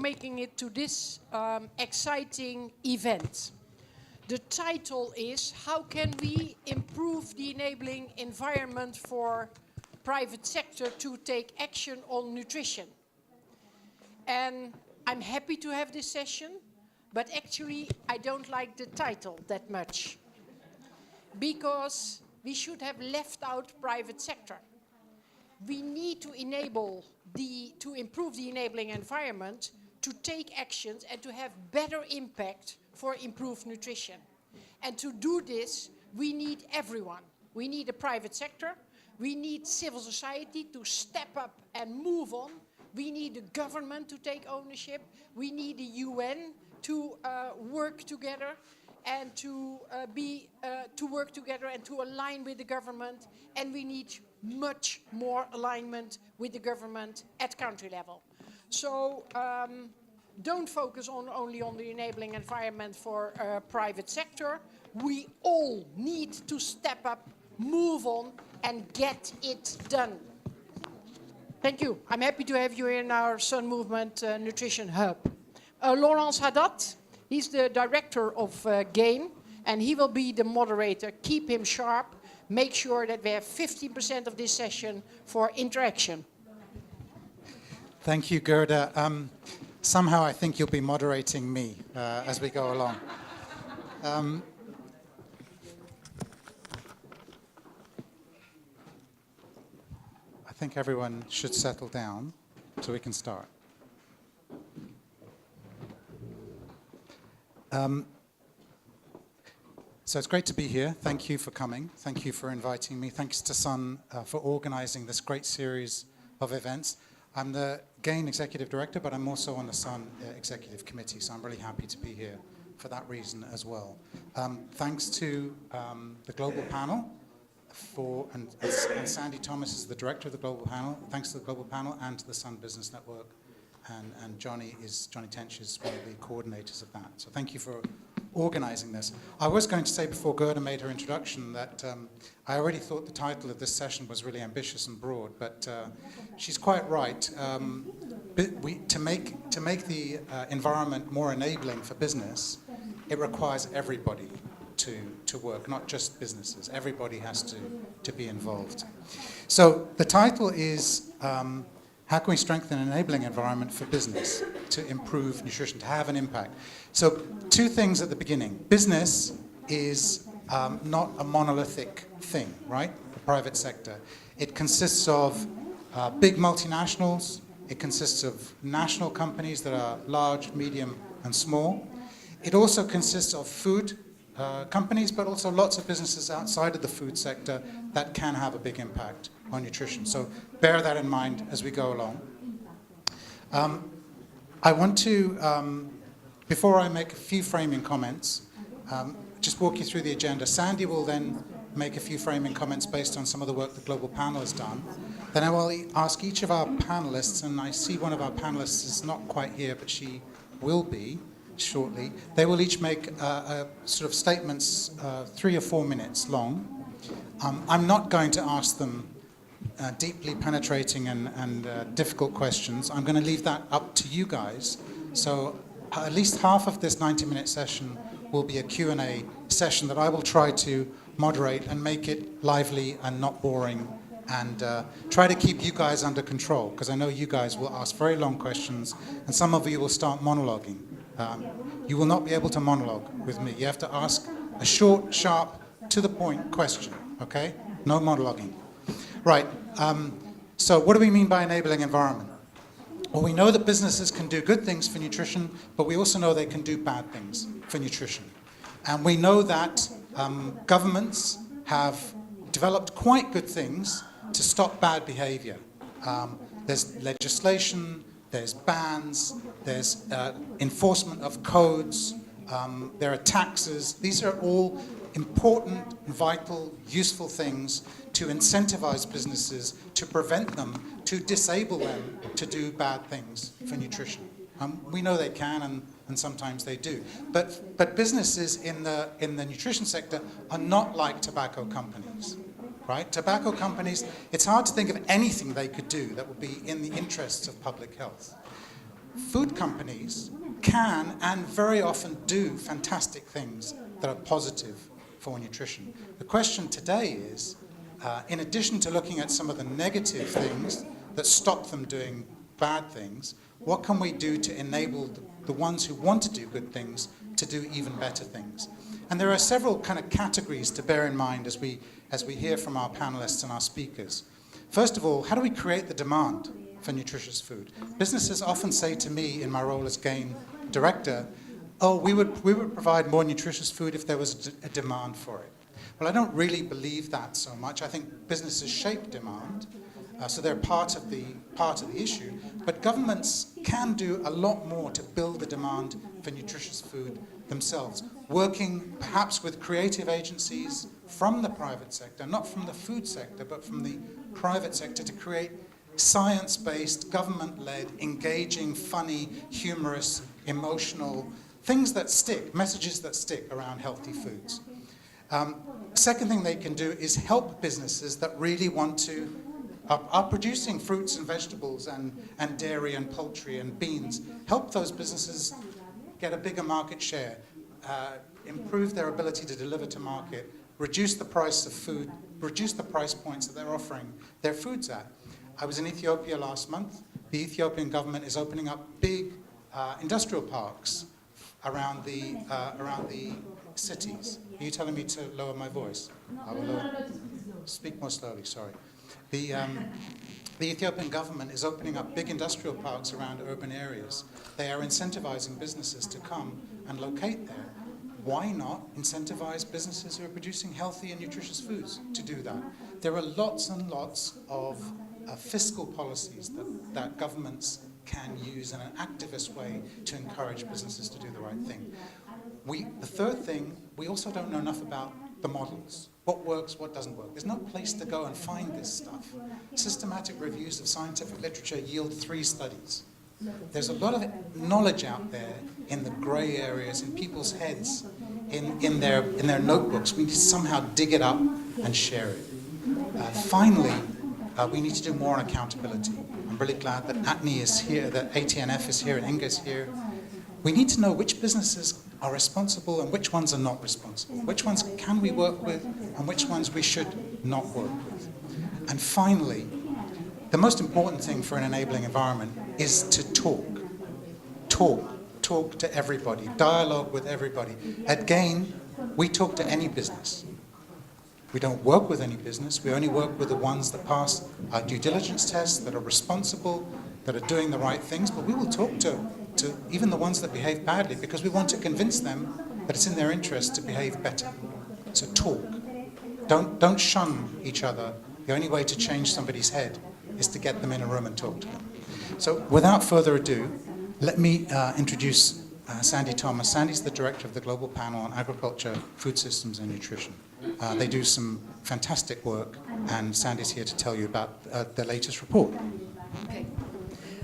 making it to this exciting event. The title is, how can we improve the enabling environment for private sector to take action on nutrition? And I'm happy to have this session, but actually I don't like the title that much, because we should have left out private sector. We need to improve the enabling environment to take actions and to have better impact for improved nutrition. And to do this, we need everyone. We need the private sector. We need civil society to step up and move on. We need the government to take ownership. We need the UN to work together and to work together and to align with the government. And we need much more alignment with the government at country level. So don't focus only on the enabling environment for private sector. We all need to step up, move on, and get it done. Thank you. I'm happy to have you in our Sun Movement Nutrition Hub. Laurence Haddad, he's the director of GAIN, and he will be the moderator. Keep him sharp. Make sure that we have 15% of this session for interaction. Thank you, Gerda. Somehow I think you'll be moderating me as we go along. I think everyone should settle down so we can start. So it's great to be here. Thank you for coming. Thank you for inviting me. Thanks to Sun for organizing this great series of events. I'm the GAIN Executive Director, but I'm also on the Sun Executive Committee, so I'm really happy to be here for that reason as well. Thanks to the Global Panel, and Sandy Thomas is the Director of the Global Panel. Thanks to the Global Panel and to the Sun Business Network, and Johnny Tench is one of the coordinators of that. So thank you for organizing this. I was going to say before Gerda made her introduction that I already thought the title of this session was really ambitious and broad, but she's quite right. To make the environment more enabling for business, it requires everybody to work, not just businesses. Everybody has to be involved. So the title is how can we strengthen an enabling environment for business to improve nutrition, to have an impact? So two things at the beginning. Business is not a monolithic thing, right? The private sector. It consists of big multinationals. It consists of national companies that are large, medium, and small. It also consists of food companies, but also lots of businesses outside of the food sector that can have a big impact on nutrition. So bear that in mind as we go along. I want to, before I make a few framing comments, just walk you through the agenda. Sandy will then make a few framing comments based on some of the work the Global Panel has done. Then I will ask each of our panelists, and I see one of our panelists is not quite here, but she will be shortly. They will each make sort of statements 3 or 4 minutes long. I'm not going to ask them deeply penetrating and difficult questions. I'm going to leave that up to you guys. So at least half of this 90-minute session will be a Q&A session that I will try to moderate and make it lively and not boring, and try to keep you guys under control, because I know you guys will ask very long questions and some of you will start monologuing. You will not be able to monologue with me. You have to ask a short, sharp, to-the-point question, okay? No monologuing. Right, so what do we mean by enabling environment? Well, we know that businesses can do good things for nutrition, but we also know they can do bad things for nutrition. And we know that governments have developed quite good things to stop bad behavior. There's legislation, there's bans, there's enforcement of codes, there are taxes. These are all important, vital, useful things to incentivize businesses, to prevent them, to disable them to do bad things for nutrition. We know they can, and sometimes they do. But businesses in the nutrition sector are not like tobacco companies, right? Tobacco companies, it's hard to think of anything they could do that would be in the interests of public health. food companies can and very often do fantastic things that are positive for nutrition. The question today is, in addition to looking at some of the negative things that stop them doing bad things, what can we do to enable the ones who want to do good things to do even better things? And there are several kind of categories to bear in mind as we hear from our panelists and our speakers. First of all, how do we create the demand for nutritious food? Businesses often say to me in my role as GAIN director, oh, we would provide more nutritious food if there was a demand for it. Well, I don't really believe that so much. I think businesses shape demand, so they're part of the issue. But governments can do a lot more to build the demand for nutritious food themselves, working perhaps with creative agencies from the private sector, not from the food sector, but from the private sector, to create science-based, government-led, engaging, funny, humorous, emotional things that stick, messages that stick around healthy foods. Second thing they can do is help businesses that really want to, are producing fruits and vegetables and dairy and poultry and beans. Help those businesses get a bigger market share, improve their ability to deliver to market, reduce the price of food, reduce the price points that they're offering their foods at. I was in Ethiopia last month. The Ethiopian government is opening up big industrial parks around the cities. Are you telling me to lower my voice? I will lower. Speak more slowly, sorry. The Ethiopian government is opening up big industrial parks around urban areas. They are incentivizing businesses to come and locate there. Why not incentivize businesses who are producing healthy and nutritious foods to do that? There are lots and lots of fiscal policies that governments can use in an activist way to encourage businesses to do the right thing. The third thing, we also don't know enough about the models. What works, what doesn't work. There's no place to go and find this stuff. Systematic reviews of scientific literature yield 3 studies. There's a lot of knowledge out there in the grey areas, in people's heads, in their notebooks. We need to somehow dig it up and share it. Finally, we need to do more on accountability. I'm really glad that ATNI is here, that ATNF is here, and Inga is here. We need to know which businesses are responsible and which ones are not responsible. Which ones can we work with and which ones we should not work with. And finally, the most important thing for an enabling environment is to talk. Talk to everybody. Dialogue with everybody. At GAIN, we talk to any business. We don't work with any business. We only work with the ones that pass our due diligence tests, that are responsible, that are doing the right things. But we will talk to even the ones that behave badly, because we want to convince them that it's in their interest to behave better. So talk. Don't shun each other. The only way to change somebody's head is to get them in a room and talk to them. So without further ado, let me introduce Sandy Thomas. Sandy's the director of the Global Panel on Agriculture, Food Systems and Nutrition. They do some fantastic work, and Sandy's here to tell you about the latest report. Okay.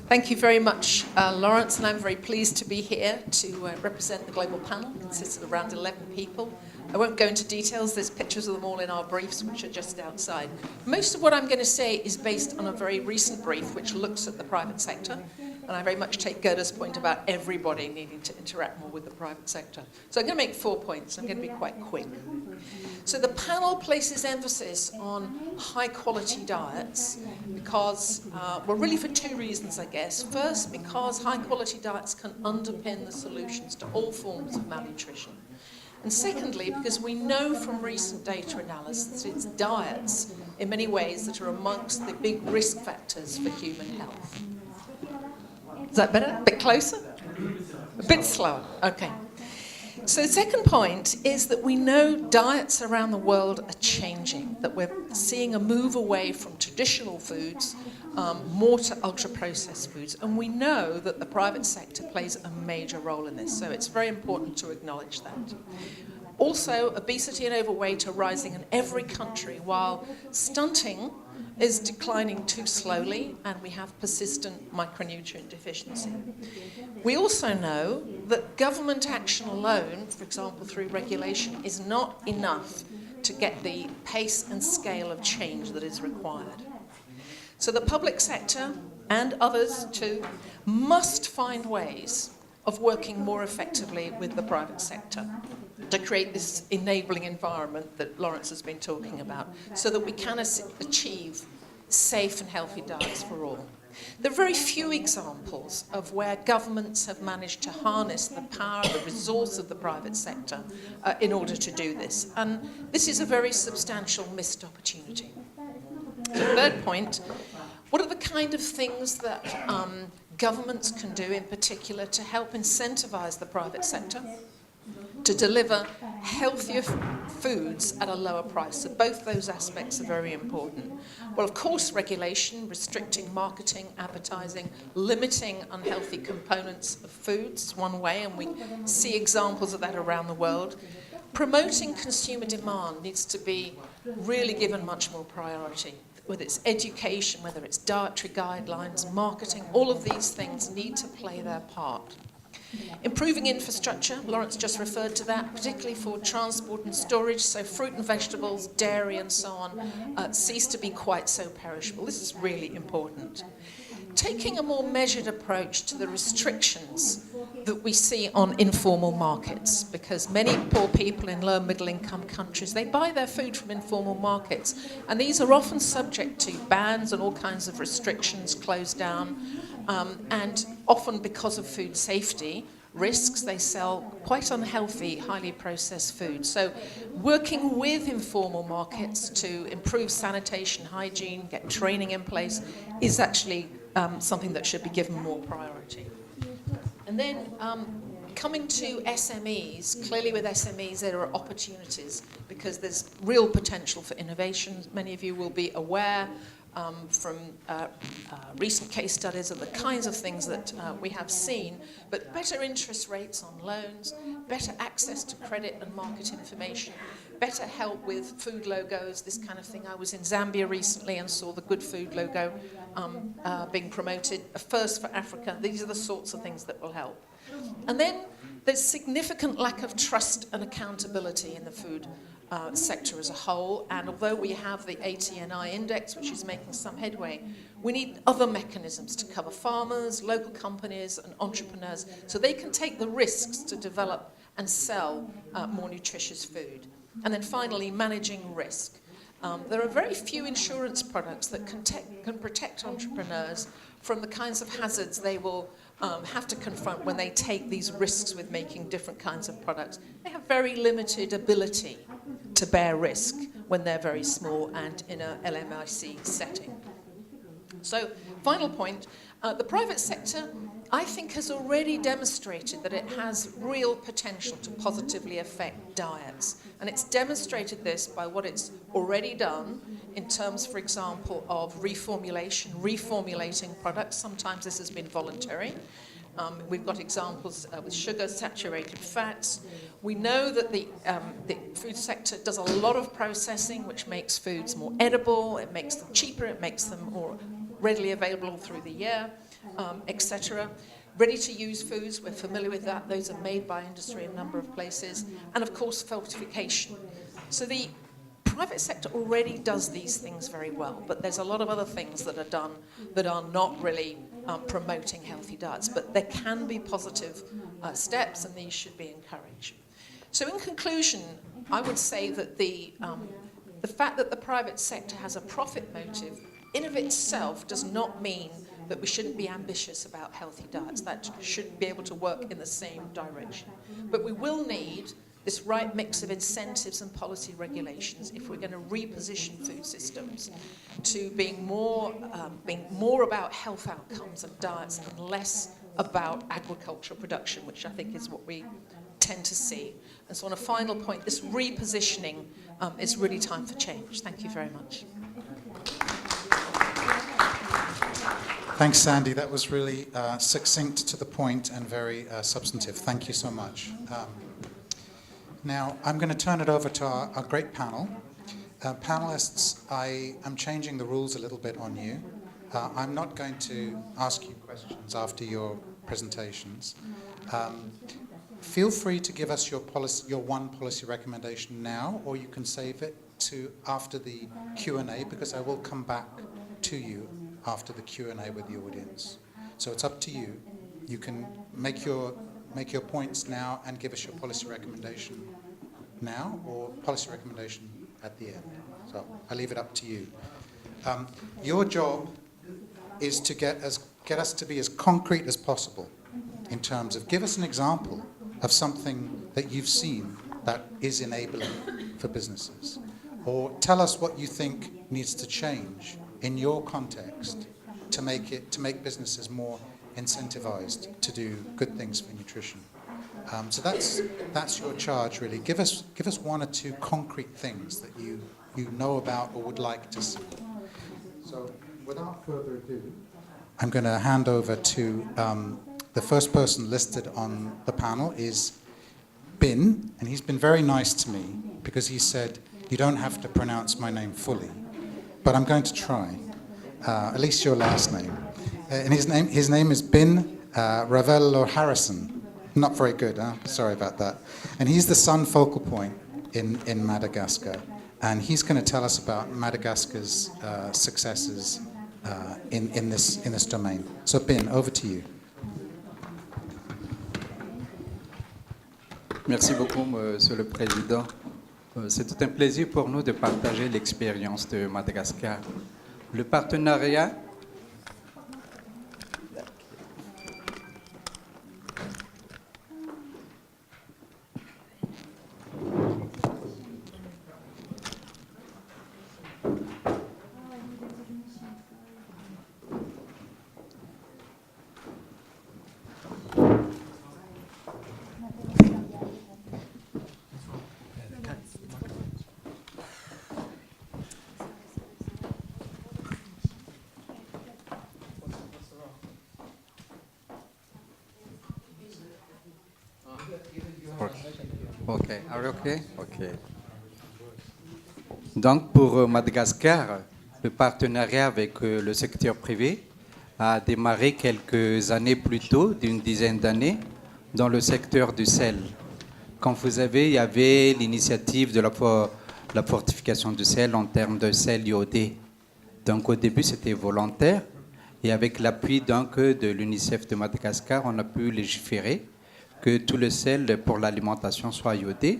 Thank you very much, Lawrence, and I'm very pleased to be here to represent the Global Panel. It consists of around 11 people. I won't go into details. There's pictures of them all in our briefs, which are just outside. Most of what I'm going to say is based on a very recent brief, which looks at the private sector. And I very much take Gerda's point about everybody needing to interact more with the private sector. So I'm going to make 4 points. I'm going to be quite quick. So the panel places emphasis on high-quality diets because, well, really for 2 reasons, I guess. First, because high-quality diets can underpin the solutions to all forms of malnutrition. And secondly, because we know from recent data analysis that it's diets, in many ways, that are amongst the big risk factors for human health. Is that better? A bit closer? A bit slower. Okay. So the second point is that we know diets around the world are changing, that we're seeing a move away from traditional foods, more to ultra-processed foods. And we know that the private sector plays a major role in this, so it's very important to acknowledge that. Also, obesity and overweight are rising in every country, while stunting is declining too slowly, and we have persistent micronutrient deficiency. We also know that government action alone, for example through regulation, is not enough to get the pace and scale of change that is required. So the public sector, and others too, must find ways of working more effectively with the private sector to create this enabling environment that Lawrence has been talking about, so that we can achieve safe and healthy diets for all. There are very few examples of where governments have managed to harness the power, the resource of the private sector in order to do this. And this is a very substantial missed opportunity. The third point, what are the kind of things that governments can do in particular to help incentivize the private sector to deliver healthier foods at a lower price? So both those aspects are very important. Well, of course, regulation, restricting marketing, advertising, limiting unhealthy components of foods is one way, and we see examples of that around the world. Promoting consumer demand needs to be really given much more priority. Whether it's education, whether it's dietary guidelines, marketing, all of these things need to play their part. Improving infrastructure, Lawrence just referred to that, particularly for transport and storage, so fruit and vegetables, dairy and so on, cease to be quite so perishable. This is really important. Taking a more measured approach to the restrictions that we see on informal markets, because many poor people in low and middle income countries, they buy their food from informal markets, and these are often subject to bans and all kinds of restrictions, closed down, and often because of food safety risks, they sell quite unhealthy, highly processed food. So working with informal markets to improve sanitation, hygiene, get training in place is actually something that should be given more priority. And then coming to SMEs, clearly with SMEs there are opportunities because there's real potential for innovation. Many of you will be aware from recent case studies of the kinds of things that we have seen, but better interest rates on loans, better access to credit and market information, better help with food logos, this kind of thing. I was in Zambia recently and saw the Good Food logo being promoted, a first for Africa. These are the sorts of things that will help. And then there's significant lack of trust and accountability in the food sector as a whole, and although we have the ATNI index, which is making some headway, we need other mechanisms to cover farmers, local companies and entrepreneurs so they can take the risks to develop and sell more nutritious food. And then finally, managing risk. There are very few insurance products that can protect entrepreneurs from the kinds of hazards they will have to confront when they take these risks with making different kinds of products. They have very limited ability to bear risk when they're very small and in a LMIC setting. So, final point, the private sector, I think, has already demonstrated that it has real potential to positively affect diets. And it's demonstrated this by what it's already done in terms, for example, of reformulating products. Sometimes this has been voluntary. We've got examples with sugar, saturated fats. We know that the food sector does a lot of processing, which makes foods more edible, it makes them cheaper, it makes them more readily available through the year, etc. Ready-to-use foods, we're familiar with that. Those are made by industry in a number of places. And, of course, fortification. So the private sector already does these things very well, but there's a lot of other things that are done that are not really promoting healthy diets. But there can be positive steps, and these should be encouraged. So in conclusion, I would say that the fact that the private sector has a profit motive in of itself does not mean that we shouldn't be ambitious about healthy diets. That should be able to work in the same direction. But we will need this right mix of incentives and policy regulations if we're going to reposition food systems to being more about health outcomes and diets and less about agricultural production, which I think is what we tend to see. And so on a final point, this repositioning is really time for change. Thank you very much. Thanks, Sandy. That was really succinct to the point and very substantive. Thank you so much. Now, I'm going to turn it over to our great panel. Panelists, I am changing the rules a little bit on you. I'm not going to ask you questions after your presentations. Feel free to give us your one policy recommendation now, or you can save it to after the Q&A, because I will come back to you after the Q&A with the audience. So it's up to you. You can make your points now and give us your policy recommendation now, or policy recommendation at the end. So I leave it up to you. Your job is to get us to be as concrete as possible in terms of give us an example of something that you've seen that is enabling for businesses, or tell us what you think needs to change in your context to make businesses more incentivized to do good things for nutrition. So that's your charge, really. Give us one or two concrete things that you know about or would like to see. So without further ado, I'm going to hand over to the first person listed on the panel is Bin, and he's been very nice to me because he said, you don't have to pronounce my name fully, but I'm going to try, at least your last name. And his name is Bin Ravello Harrison. Not very good, huh? Sorry about that. And he's the Sun focal point in Madagascar. And he's going to tell us about Madagascar's successes in this domain. So Bin, over to you. Merci beaucoup, Monsieur le Président. C'est tout un plaisir pour nous de partager l'expérience de Madagascar. Le partenariat OK. Donc, pour Madagascar, le partenariat avec le secteur privé a démarré quelques années plus tôt, d'une dizaine d'années, dans le secteur du sel. Comme vous savez, il y avait l'initiative de la fortification du sel en termes de sel iodé. Donc, au début, c'était volontaire. Et avec l'appui donc, de l'UNICEF de Madagascar, on a pu légiférer que tout le sel pour l'alimentation soit iodé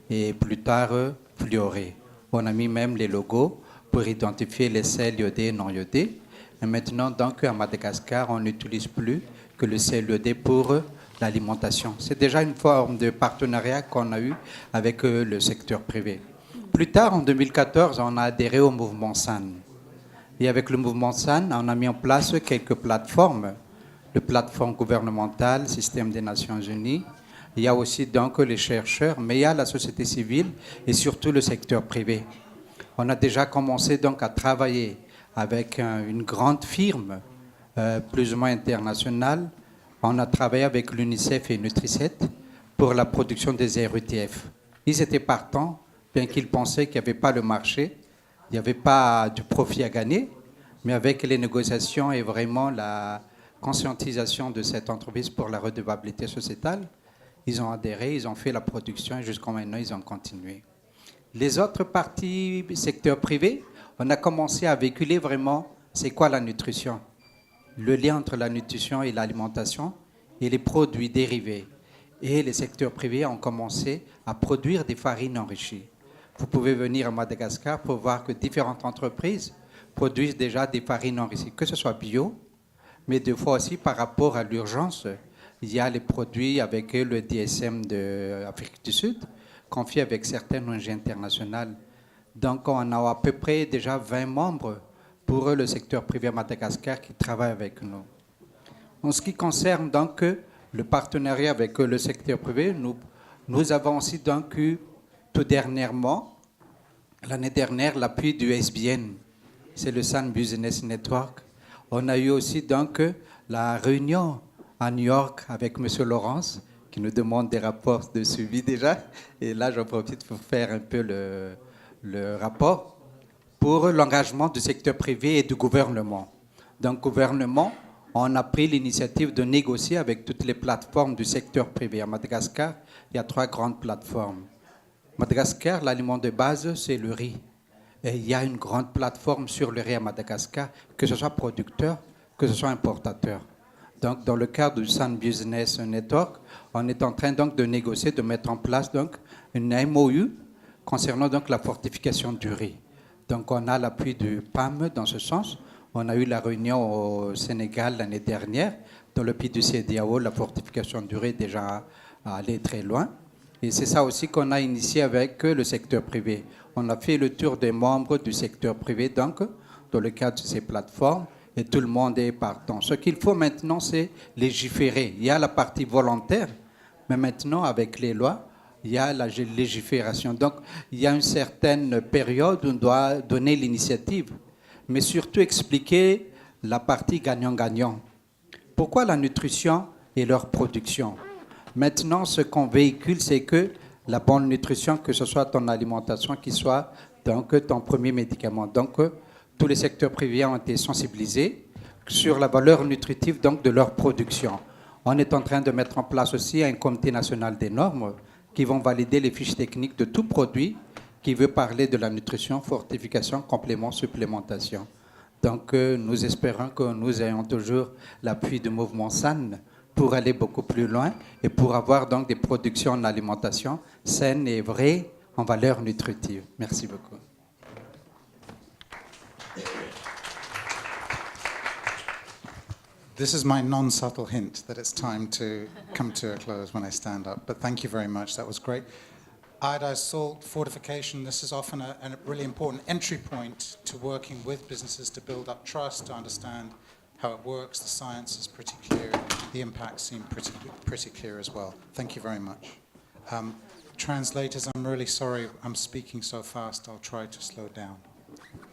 et plus tard fluoré. On a mis même les logos pour identifier les sels iodés et non iodés. Et maintenant, donc, à Madagascar, on n'utilise plus que le sel iodé pour l'alimentation. C'est déjà une forme de partenariat qu'on a eu avec le secteur privé. Plus tard, en 2014, on a adhéré au mouvement SAN. Et avec le mouvement SAN, on a mis en place quelques plateformes. La plateforme gouvernementale, système des Nations Unies. Il y a aussi donc les chercheurs, mais il y a la société civile et surtout le secteur privé. On a déjà commencé donc à travailler avec une grande firme, plus ou moins internationale. On a travaillé avec l'UNICEF et Nutritious pour la production des RUTF. Ils étaient partants, bien qu'ils pensaient qu'il n'y avait pas le marché, il n'y avait pas du profit à gagner, mais avec les négociations et vraiment la conscientisation de cette entreprise pour la redevabilité sociétale, ils ont adhéré, ils ont fait la production et jusqu'à maintenant, ils ont continué. Les autres parties du secteur privé, on a commencé à véhiculer vraiment c'est quoi la nutrition, le lien entre la nutrition et l'alimentation et les produits dérivés. Et les secteurs privés ont commencé à produire des farines enrichies. Vous pouvez venir à Madagascar pour voir que différentes entreprises produisent déjà des farines enrichies, que ce soit bio, mais des fois aussi par rapport à l'urgence, il y a les produits avec le DSM de l'Afrique du Sud, confiés avec certaines ONG internationales. Donc on a à peu près déjà 20 membres pour le secteur privé à Madagascar qui travaillent avec nous. En ce qui concerne donc le partenariat avec le secteur privé, nous avons aussi donc eu tout dernièrement, l'année dernière, l'appui du SBN, c'est le Sun Business Network. On a eu aussi donc la réunion à New York avec M. Laurence, qui nous demande des rapports de suivi déjà. Et là, j'en profite pour faire un peu le rapport pour l'engagement du secteur privé et du gouvernement. Donc, gouvernement, on a pris l'initiative de négocier avec toutes les plateformes du secteur privé. À Madagascar, il y a 3 grandes plateformes. Madagascar, l'aliment de base, c'est le riz. Et il y a une grande plateforme sur le riz à Madagascar, que ce soit producteur, que ce soit importateur. Donc, dans le cadre du Sun Business Network, on est en train donc de négocier, de mettre en place donc une MOU concernant donc la fortification du riz. Donc, on a l'appui du PAM dans ce sens. On a eu la réunion au Sénégal l'année dernière. Dans le pays du CEDEAO, la fortification du riz est déjà allée très loin. Et c'est ça aussi qu'on a initié avec le secteur privé. On a fait le tour des membres du secteur privé, donc, dans le cadre de ces plateformes, et tout le monde est partant. Ce qu'il faut maintenant, c'est légiférer. Il y a la partie volontaire, mais maintenant, avec les lois, il y a la légifération. Donc, il y a une certaine période où on doit donner l'initiative, mais surtout expliquer la partie gagnant-gagnant. Pourquoi la nutrition et leur production? Maintenant, ce qu'on véhicule, c'est que la bonne nutrition, que ce soit ton alimentation, qui soit donc ton premier médicament. Donc, tous les secteurs privés ont été sensibilisés sur la valeur nutritive donc, de leur production. On est en train de mettre en place aussi un comité national des normes qui vont valider les fiches techniques de tout produit qui veut parler de la nutrition, fortification, complément, supplémentation. Donc, nous espérons que nous ayons toujours l'appui du mouvement SAN pour aller beaucoup plus loin et pour avoir donc des productions en alimentation saines et vraies en valeur nutritive. Merci beaucoup. This is my non-subtle hint that it's time to come to a close when I stand up. But thank you very much. That was great. Iodized salt fortification, this is often a really important entry point to working with businesses to build up trust, to understand how it works. The science is pretty clear. The impacts seem pretty clear as well. Thank you very much. Translators, I'm really sorry I'm speaking so fast. I'll try to slow down.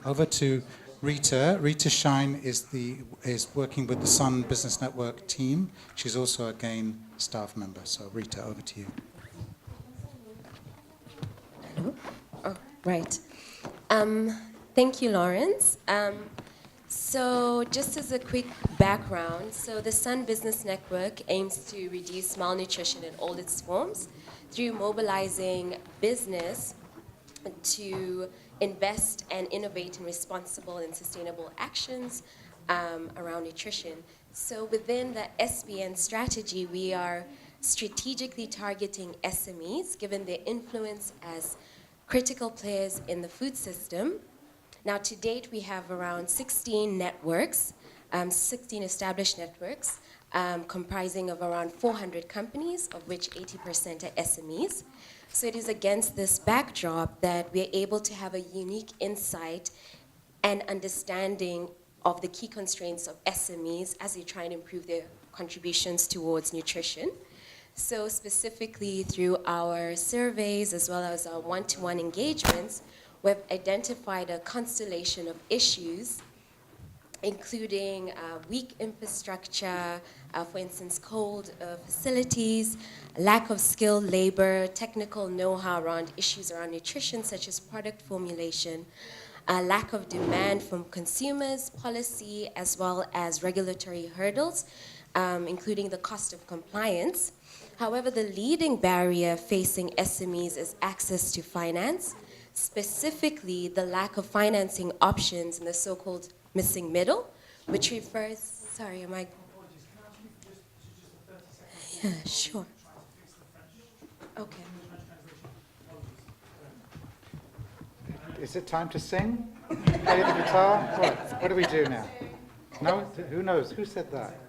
Over to Rita. Rita Shine is working with the Sun Business Network team. She's also a GAIN staff member. So Rita, over to you. Oh, right. Thank you, Lawrence. So just as a quick background, so the Sun Business Network aims to reduce malnutrition in all its forms through mobilizing business to invest and innovate in responsible and sustainable actions around nutrition. So within the SBN strategy, we are strategically targeting SMEs, given their influence as critical players in the food system. Now, to date, we have around 16 networks, 16 established networks, comprising of around 400 companies, of which 80% are SMEs. So it is against this backdrop that we're able to have a unique insight and understanding of the key constraints of SMEs as they try and improve their contributions towards nutrition. So specifically through our surveys as well as our one-to-one engagements, we've identified a constellation of issues, including weak infrastructure, for instance, cold facilities, lack of skilled labor, technical know-how around issues around nutrition, such as product formulation, lack of demand from consumers, policy, as well as regulatory hurdles, including the cost of compliance. However, the leading barrier facing SMEs is access to finance, specifically the lack of financing options in the so-called missing middle, which refers, sorry, am I? Yeah, sure. Okay. Is it time to sing? Play the guitar? What do we do now? No? Who knows? Who said that?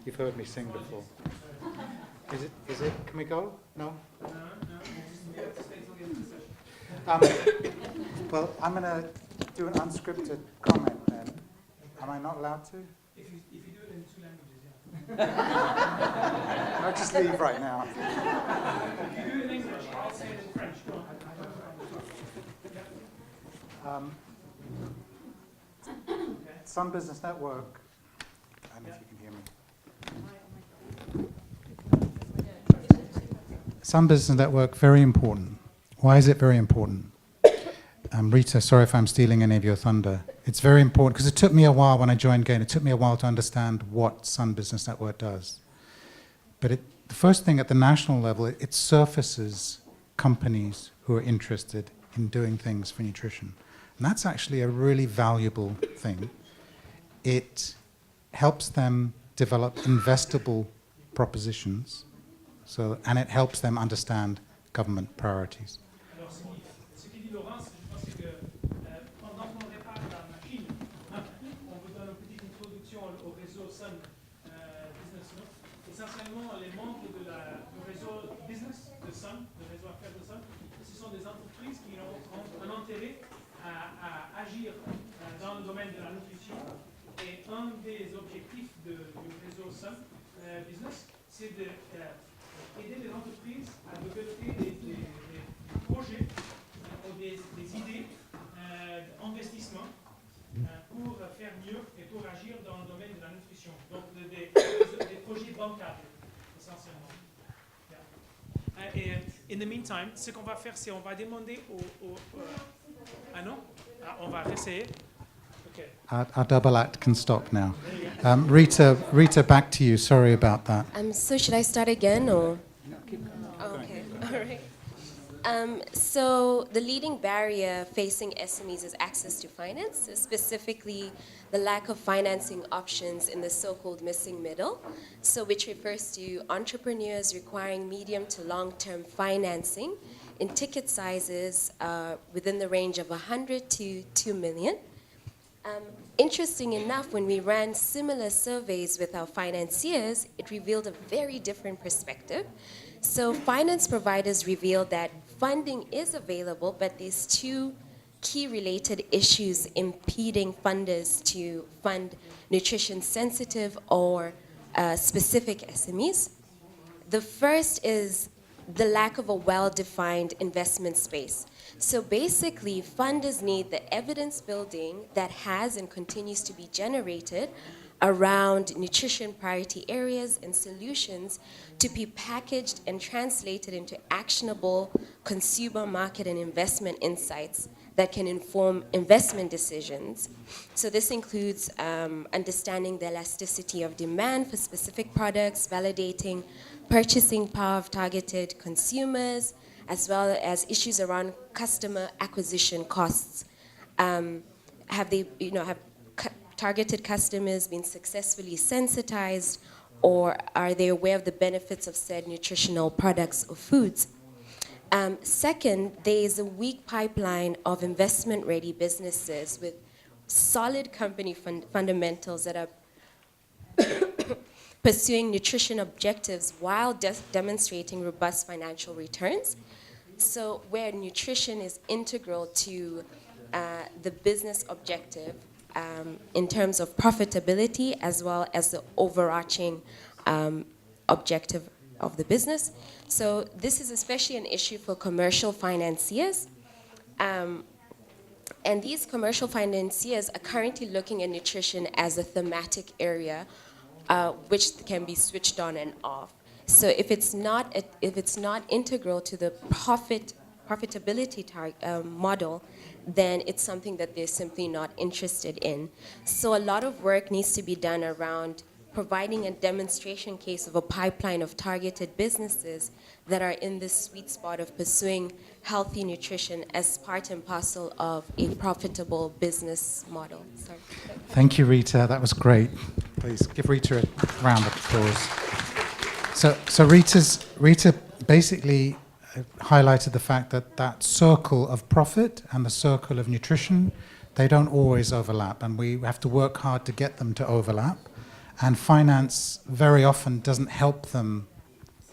You've heard me sing before. Is it? Can we go? No? Well, I'm going to do an unscripted comment then. Am I not allowed to? If you do it in 2 languages, yeah. I'll just leave right now. If you do it in English, I'll say it in French. Go on. Sun Business Network, I don't know if you can hear me. Sun Business Network, very important. Why is it very important? Rita, sorry if I'm stealing any of your thunder. It's very important because it took me a while when I joined GAIN, it took me a while to understand what Sun Business Network does. But the first thing at the national level, it surfaces companies who are interested in doing things for nutrition. And that's actually a really valuable thing. It helps them develop investable propositions, and it helps them understand government priorities. Alors, ce qu'il dit Laurent, je pense que pendant qu'on répare la machine, on vous donne une petite introduction au réseau Sun Business. Essentiellement, les membres du réseau Business de Sun, le réseau affaires de Sun, ce sont des entreprises qui ont un intérêt à agir dans le domaine de la nutrition. Et un des objectifs du réseau Sun Business, c'est d'aider les entreprises à développer des projets ou des idées d'investissement pour faire mieux et pour agir dans le domaine de la nutrition. Donc des projets bancables, essentiellement. Yeah. Et in the meantime, ce qu'on va faire, c'est on va demander ah non? On va essayer. Okay. Our double act can stop now. Rita, back to you. Sorry about that. So should I start again or? Okay, all right. So the leading barrier facing SMEs is access to finance, specifically the lack of financing options in the so-called missing middle, so which refers to entrepreneurs requiring medium to long-term financing in ticket sizes within the range of 100 to 2 million. Interesting enough, when we ran similar surveys with our financiers, it revealed a very different perspective. So finance providers revealed that funding is available, but there's two key related issues impeding funders to fund nutrition-sensitive or specific SMEs. The first is the lack of a well-defined investment space. So basically, funders need the evidence building that has and continues to be generated around nutrition priority areas and solutions to be packaged and translated into actionable consumer market and investment insights that can inform investment decisions. So this includes understanding the elasticity of demand for specific products, validating purchasing power of targeted consumers, as well as issues around customer acquisition costs. Have targeted customers been successfully sensitized, or are they aware of the benefits of said nutritional products or foods? Second, there is a weak pipeline of investment-ready businesses with solid company fundamentals that are pursuing nutrition objectives while demonstrating robust financial returns. So where nutrition is integral to the business objective in terms of profitability as well as the overarching objective of the business. So this is especially an issue for commercial financiers. And these commercial financiers are currently looking at nutrition as a thematic area which can be switched on and off. So if it's not integral to the profitability model, then it's something that they're simply not interested in. So a lot of work needs to be done around providing a demonstration case of a pipeline of targeted businesses that are in this sweet spot of pursuing healthy nutrition as part and parcel of a profitable business model. Sorry. Thank you, Rita. That was great. Please give Rita a round of applause. So Rita basically highlighted the fact that circle of profit and the circle of nutrition, they don't always overlap, and we have to work hard to get them to overlap. And finance very often doesn't help them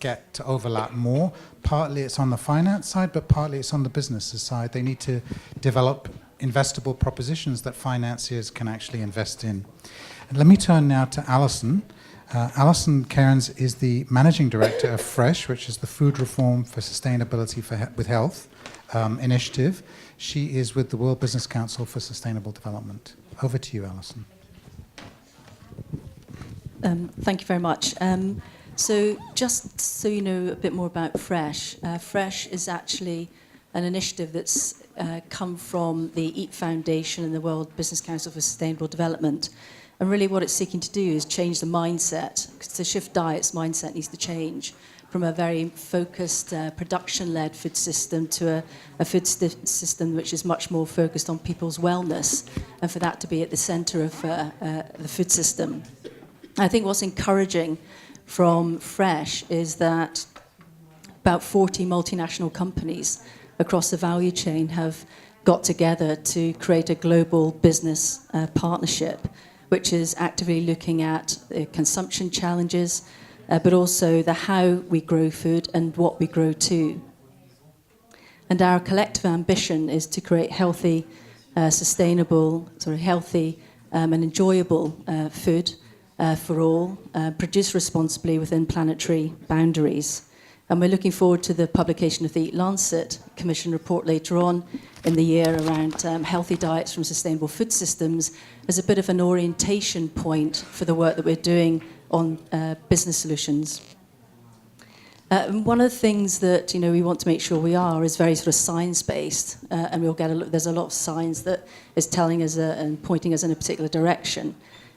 get to overlap more. Partly it's on the finance side, but partly it's on the business side. They need to develop investable propositions that financiers can actually invest in. And let me turn now to Alison. Alison Cairns is the Managing Director of FRESH, which is the Food Reform for Sustainability with Health initiative. She is with the World Business Council for Sustainable Development. Over to you, Alison. Thank you very much. So just so you know a bit more about FRESH, FRESH is actually an initiative that's come from the EAT Foundation and the World Business Council for Sustainable Development. And really what it's seeking to do is change the mindset, because to shift diets, mindset needs to change. from a very focused, production-led food system to a food system which is much more focused on people's wellness, and for that to be at the centre of the food system. I think what's encouraging from Fresh is that about 40 multinational companies across the value chain have got together to create a global business partnership, which is actively looking at consumption challenges, but also the how we grow food and what we grow to. And our collective ambition is to create healthy, sustainable, healthy and enjoyable food for all, produced responsibly within planetary boundaries. And we're looking forward to the publication of the Eat Lancet Commission report later on in the year around healthy diets from sustainable food systems as a bit of an orientation point for the work that we're doing on business solutions. One of the things that we want to make sure we are is very sort of science-based, and we'll get there's a lot of science that is telling us and pointing us in a particular direction,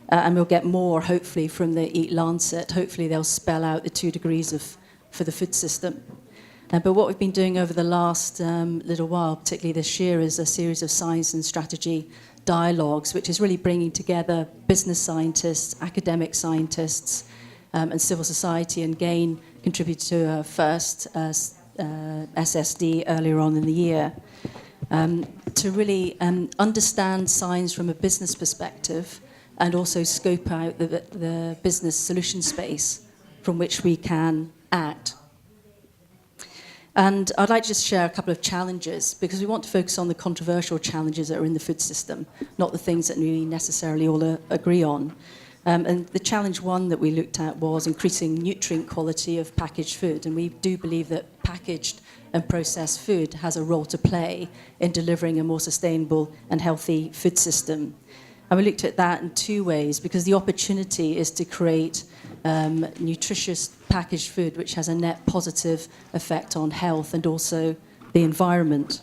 and we'll get more hopefully from the Eat Lancet. Hopefully they'll spell out the 2 degrees for the food system. But what we've been doing over the last little while, particularly this year, is a series of science and strategy dialogues, which is really bringing together business scientists, academic scientists, and civil society, and again contributed to our first SSD earlier on in the year, to really understand science from a business perspective and also scope out the business solution space from which we can act. And I'd like to just share a couple of challenges, because we want to focus on the controversial challenges that are in the food system, not the things that we necessarily all agree on. And the challenge one that we looked at was increasing nutrient quality of packaged food. And we do believe that packaged and processed food has a role to play in delivering a more sustainable and healthy food system. And we looked at that in 2 ways, because the opportunity is to create nutritious packaged food which has a net positive effect on health and also the environment.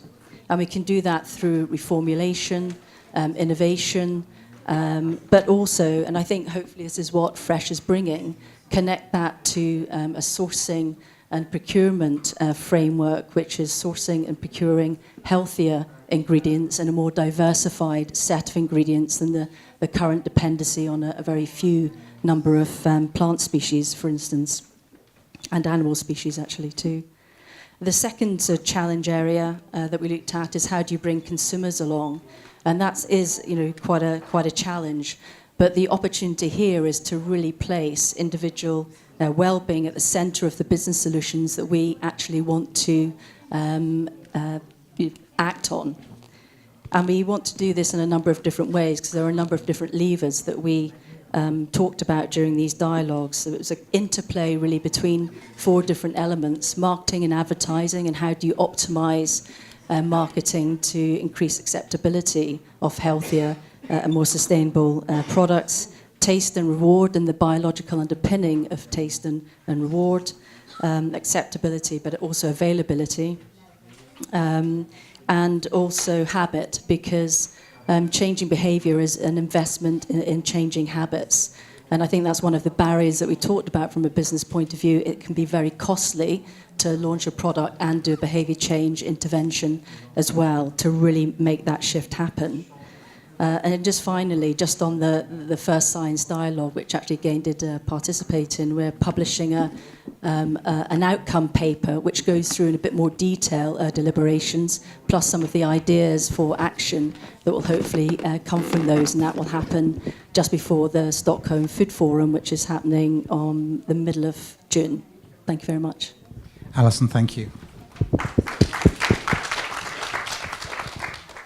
And we can do that through reformulation, innovation, but also, and I think hopefully this is what Fresh is bringing, connect that to a sourcing and procurement framework, which is sourcing and procuring healthier ingredients and a more diversified set of ingredients than the current dependency on a very few number of plant species, for instance, and animal species actually too. The second challenge area that we looked at is how do you bring consumers along, and that is quite a challenge. But the opportunity here is to really place individual well-being at the centre of the business solutions that we actually want to act on. And we want to do this in a number of different ways, because there are a number of different levers that we talked about during these dialogues. So it was an interplay really between 4 different elements: marketing and advertising, and how do you optimise marketing to increase acceptability of healthier and more sustainable products; taste and reward, and the biological underpinning of taste and reward; acceptability, but also availability; and also habit, because changing behaviour is an investment in changing habits. And I think that's one of the barriers that we talked about from a business point of view. It can be very costly to launch a product and do a behaviour change intervention as well to really make that shift happen. And just finally, just on the first science dialogue, which actually again did participate in, we're publishing an outcome paper which goes through in a bit more detail deliberations, plus some of the ideas for action that will hopefully come from those, and that will happen just before the Stockholm Food Forum, which is happening on the middle of June. Thank you very much. Alison, thank you.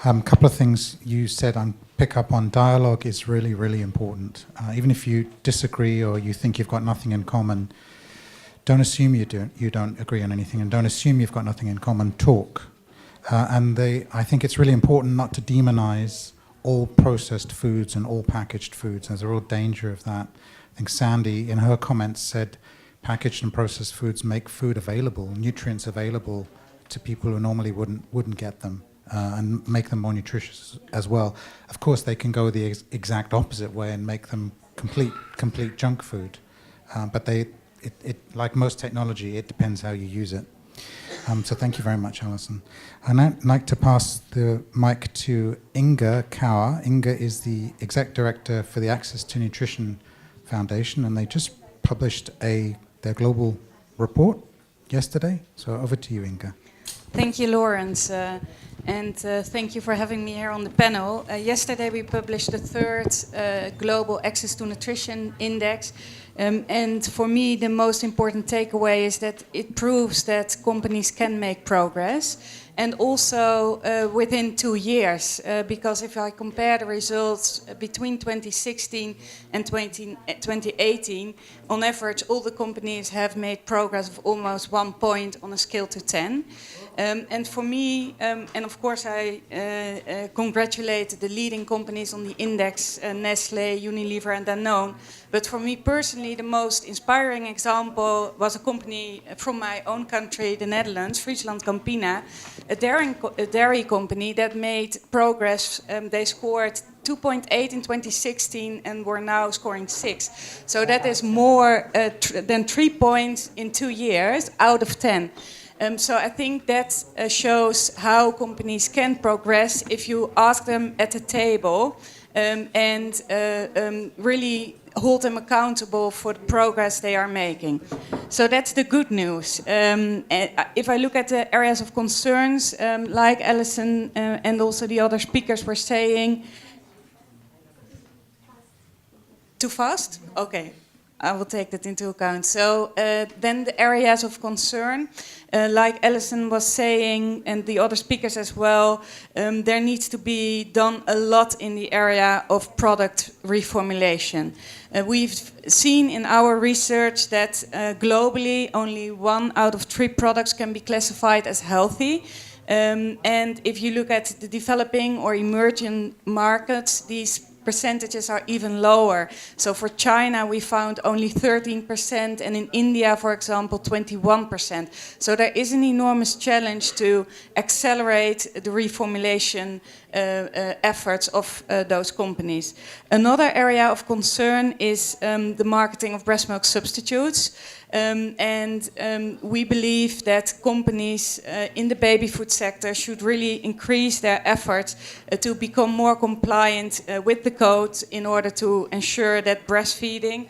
A couple of things you said on pick up on. Dialogue is really, really important. Even if you disagree or you think you've got nothing in common, don't assume you don't agree on anything, and don't assume you've got nothing in common. Talk. I think it's really important not to demonize all processed foods and all packaged foods. There's a real danger of that. I think Sandy, in her comments, said packaged and processed foods make food available, nutrients available to people who normally wouldn't get them. And make them more nutritious as well. Of course, they can go the exact opposite way and make them complete junk food. But like most technology, it depends how you use it. So thank you very much, Alison. I'd like to pass the mic to Inga Kaur. Inga is the Exec Director for the Access to Nutrition Foundation, and they just published their global report yesterday. So over to you, Inga. Thank you, Lawrence, and thank you for having me here on the panel. Yesterday we published the third Global Access to Nutrition Index, and for me the most important takeaway is that it proves that companies can make progress, and also within 2 years, because if I compare the results between 2016 and 2018, on average all the companies have made progress of almost 1 point on a scale to 10. And for me, and of course I congratulate the leading companies on the index, Nestlé, Unilever and Danone, but for me personally the most inspiring example was a company from my own country, the Netherlands, Friesland Campina, a dairy company that made progress. They scored 2.8 in 2016 and were now scoring 6. So that is more than 3 points in 2 years out of 10. So I think that shows how companies can progress if you ask them at the table and really hold them accountable for the progress they are making. So that's the good news. If I look at the areas of concerns, like Alison and also the other speakers were saying, too fast? Okay. I will take that into account. So then the areas of concern, like Alison was saying, and the other speakers as well, there needs to be done a lot in the area of product reformulation. We've seen in our research that globally only 1 out of 3 products can be classified as healthy. And if you look at the developing or emerging markets, these percentages are even lower. So for China, we found only 13%, and in India, for example, 21%. So there is an enormous challenge to accelerate the reformulation efforts of those companies. Another area of concern is the marketing of breast milk substitutes. We believe that companies in the baby food sector should really increase their efforts to become more compliant with the code in order to ensure that breastfeeding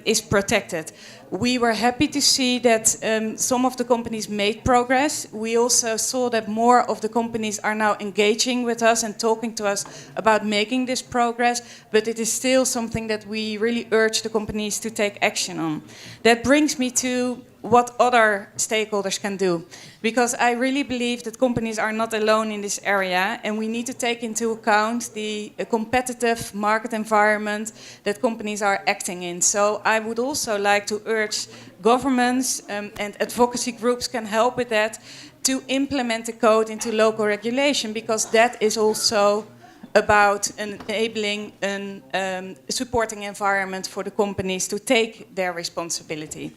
is protected. We were happy to see that some of the companies made progress. We also saw that more of the companies are now engaging with us and talking to us about making this progress, but it is still something that we really urge the companies to take action on. That brings me to what other stakeholders can do, because I really believe that companies are not alone in this area, and we need to take into account the competitive market environment that companies are acting in. So I would also like to urge governments and advocacy groups can help with that, to implement the code into local regulation, because that is also about enabling a supporting environment for the companies to take their responsibility.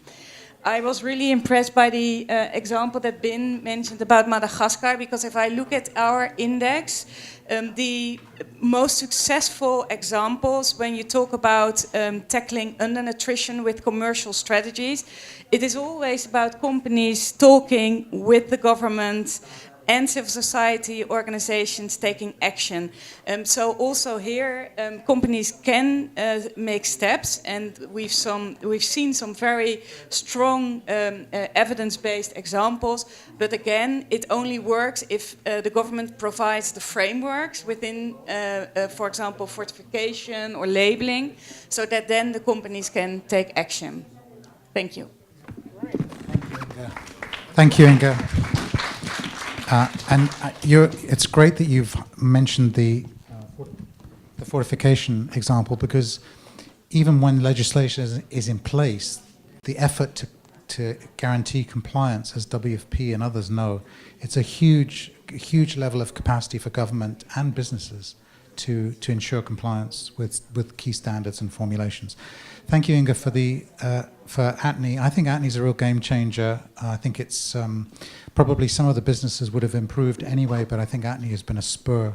I was really impressed by the example that Ben mentioned about Madagascar, because if I look at our index, the most successful examples when you talk about tackling undernutrition with commercial strategies, it is always about companies talking with the government and civil society organizations taking action. So also here, companies can make steps, and we've seen some very strong evidence-based examples. But again, it only works if the government provides the frameworks within, for example, fortification or labeling, so that then the companies can take action. Thank you. Thank you, Inga. It's great that you've mentioned the fortification example, because even when legislation is in place, the effort to guarantee compliance, as WFP and others know, it's a huge level of capacity for government and businesses to ensure compliance with key standards and formulations. Thank you, Inga, for ATNI. I think ATNI is a real game changer. I think it's probably some of the businesses would have improved anyway, but I think ATNI has been a spur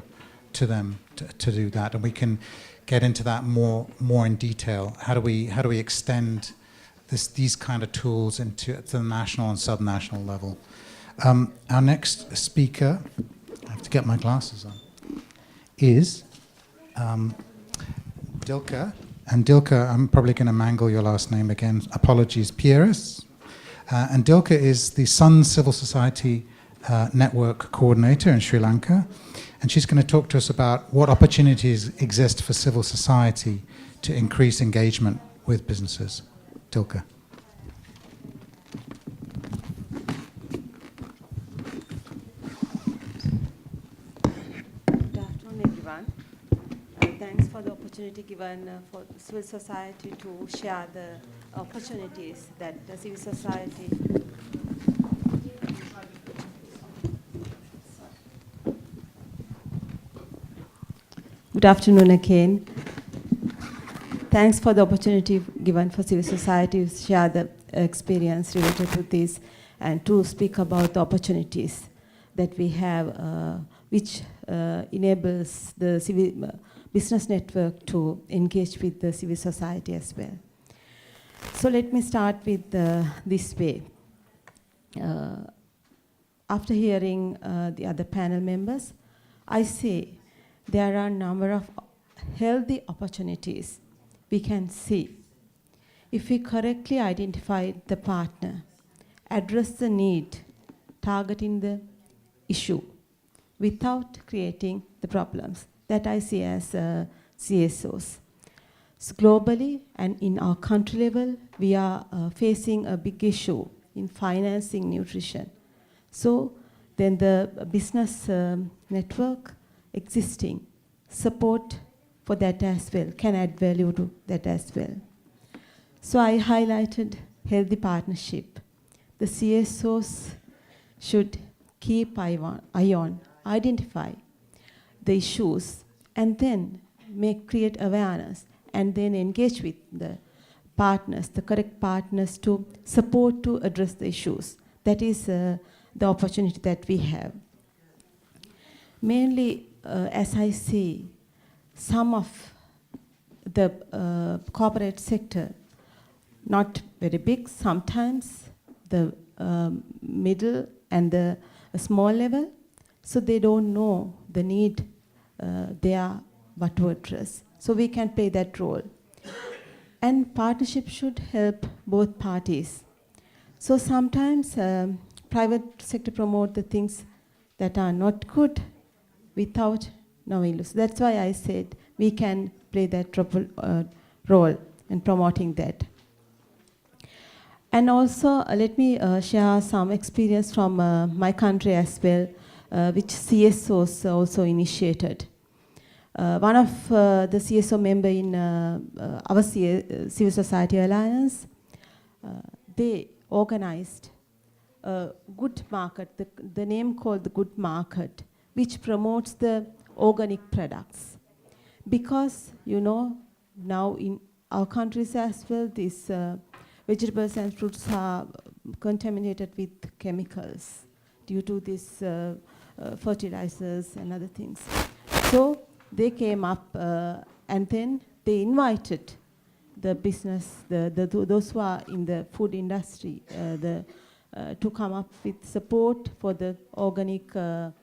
to them to do that, and we can get into that more in detail. How do we extend these kind of tools to the national and subnational level. Our next speaker, I have to get my glasses on, is Dilka. And Dilka, I'm probably going to mangle your last name again. Apologies, Pieris. And Dilka is the Sun Civil Society Network Coordinator in Sri Lanka. And she's going to talk to us about what opportunities exist for civil society to increase engagement with businesses. Dilka. Good afternoon, everyone. Thanks for the opportunity given for civil society to share the opportunities that the civil society. Good afternoon again. Thanks for the opportunity given for civil society to share the experience related to this and to speak about the opportunities that we have, which enables the civil business network to engage with the civil society as well. So let me start with this way. After hearing the other panel members, I say there are a number of healthy opportunities we can see if we correctly identify the partner, address the need, targeting the issue without creating the problems that I see as CSOs. So globally and in our country level, we are facing a big issue in financing nutrition. So then the business network existing support for that as well, can add value to that as well. So I highlighted healthy partnership. The CSOs should keep eye on, identify the issues, and then create awareness, and then engage with the partners, the correct partners to support to address the issues. That is the opportunity that we have. Mainly, as I see, some of the corporate sector, not very big, sometimes the middle and the small level, so they don't know the need there what to address. So we can play that role. And partnership should help both parties. So sometimes private sector promote the things that are not good without knowing. So that's why I said we can play that role in promoting that. And also, let me share some experience from my country as well, which CSOs also initiated. One of the CSO member in our Civil Society Alliance, they organized a good market, the name called the Good Market, which promotes the organic products. Because, you know, now in our countries as well, these vegetables and fruits are contaminated with chemicals due to these fertilizers and other things. So they came up and then they invited the business, those who are in the food industry, to come up with support for the organic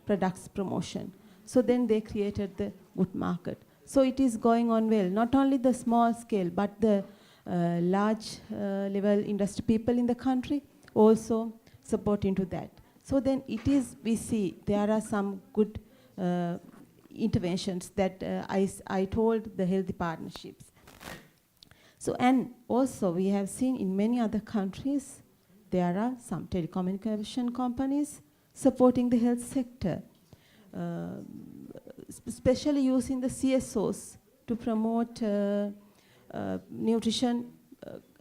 products promotion. So then they created the Good Market. So it is going on well, not only the small scale, but the large level industry people in the country also support into that. So then it is, we see there are some good interventions that I told the healthy partnerships. So, and also we have seen in many other countries, there are some telecommunication companies supporting the health sector, especially using the CSOs to promote nutrition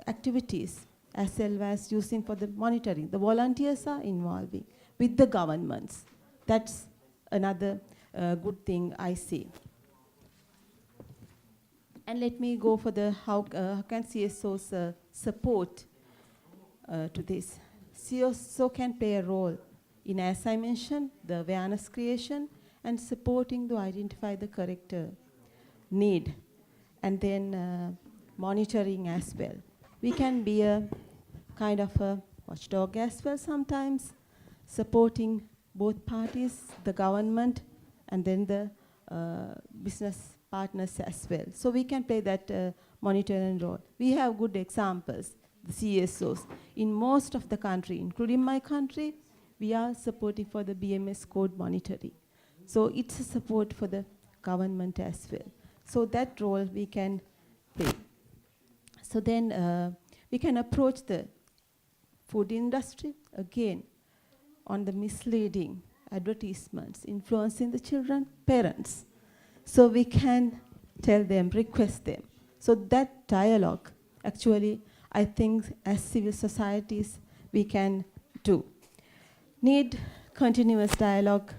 activities, as well as using for the monitoring. The volunteers are involving with the governments. That's another good thing I see. And let me go for the how can CSOs support to this. CSO can play a role in, as I mentioned, the awareness creation and supporting to identify the correct need, and then monitoring as well. we can be a kind of a watchdog as well sometimes, supporting both parties, the government and then the business partners as well. So we can play that monitoring role. We have good examples, the CSOs. In most of the country, including my country, we are supporting for the BMS code monitoring. So it's a support for the government as well. So that role we can play. So then we can approach the food industry again on the misleading advertisements influencing the children, parents. So we can tell them, request them. So that dialogue, actually, I think as civil societies we can do. Need continuous dialogue,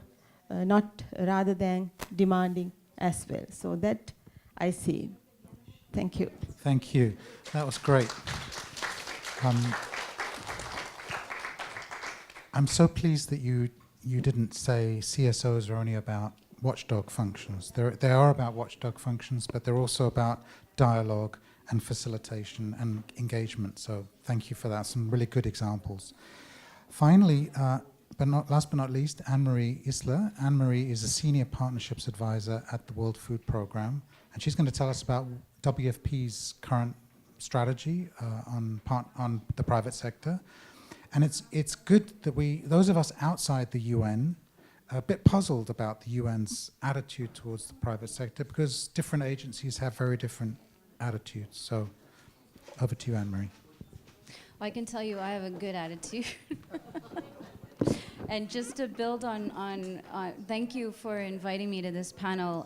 not rather than demanding as well. So that I see. Thank you. Thank you. That was great. I'm so pleased that you didn't say CSOs are only about watchdog functions. They are about watchdog functions, but they're also about dialogue and facilitation and engagement. So thank you for that. Some really good examples. Finally, last but not least, Anne-Marie Isler. Anne-Marie is a Senior Partnerships Advisor at the World Food Programme, and she's going to tell us about WFP's current strategy on the private sector. And it's good that those of us outside the UN, are a bit puzzled about the UN's attitude towards the private sector because different agencies have very different attitudes. So over to you, Anne-Marie. Well, I can tell you I have a good attitude. And just to build on thank you for inviting me to this panel.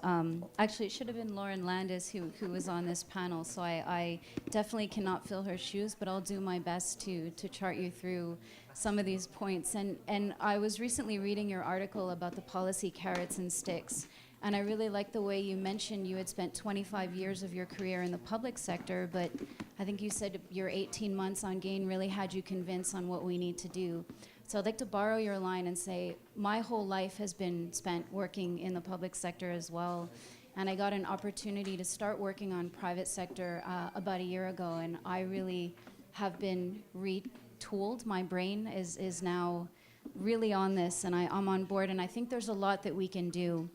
Actually, it should have been Lauren Landis who was on this panel, so I definitely cannot fill her shoes, but I'll do my best to chart you through some of these points. And I was recently reading your article about the policy carrots and sticks, and I really like the way you mentioned you had spent 25 years of your career in the public sector, but I think you said your 18 months on GAIN really had you convinced on what we need to do. So I'd like to borrow your line and say my whole life has been spent working in the public sector as well. And I got an opportunity to start working on private sector about a year ago, and I really have been retooled. My brain is now really on this, and I'm on board, and I think there's a lot that we can do.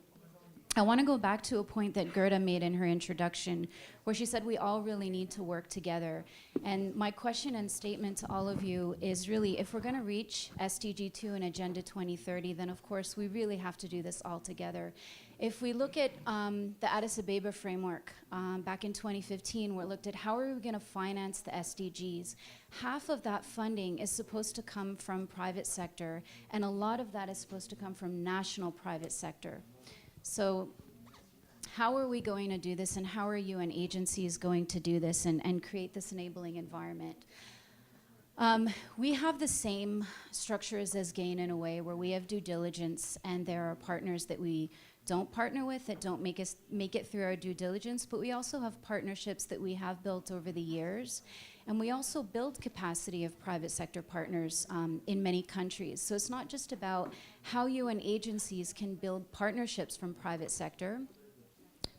I want to go back to a point that Gerda made in her introduction, where she said we all really need to work together. And my question and statement to all of you is really, if we're going to reach SDG 2 and Agenda 2030, then of course we really have to do this all together. If we look at the Addis Ababa framework back in 2015, where it looked at how are we going to finance the SDGs, half of that funding is supposed to come from private sector, and a lot of that is supposed to come from national private sector. So how are we going to do this, and how are UN agencies going to do this and create this enabling environment? We have the same structures as GAIN in a way, where we have due diligence, and there are partners that we don't partner with, that don't make it through our due diligence, but we also have partnerships that we have built over the years. And we also build capacity of private sector partners in many countries. So it's not just about how UN agencies can build partnerships from private sector,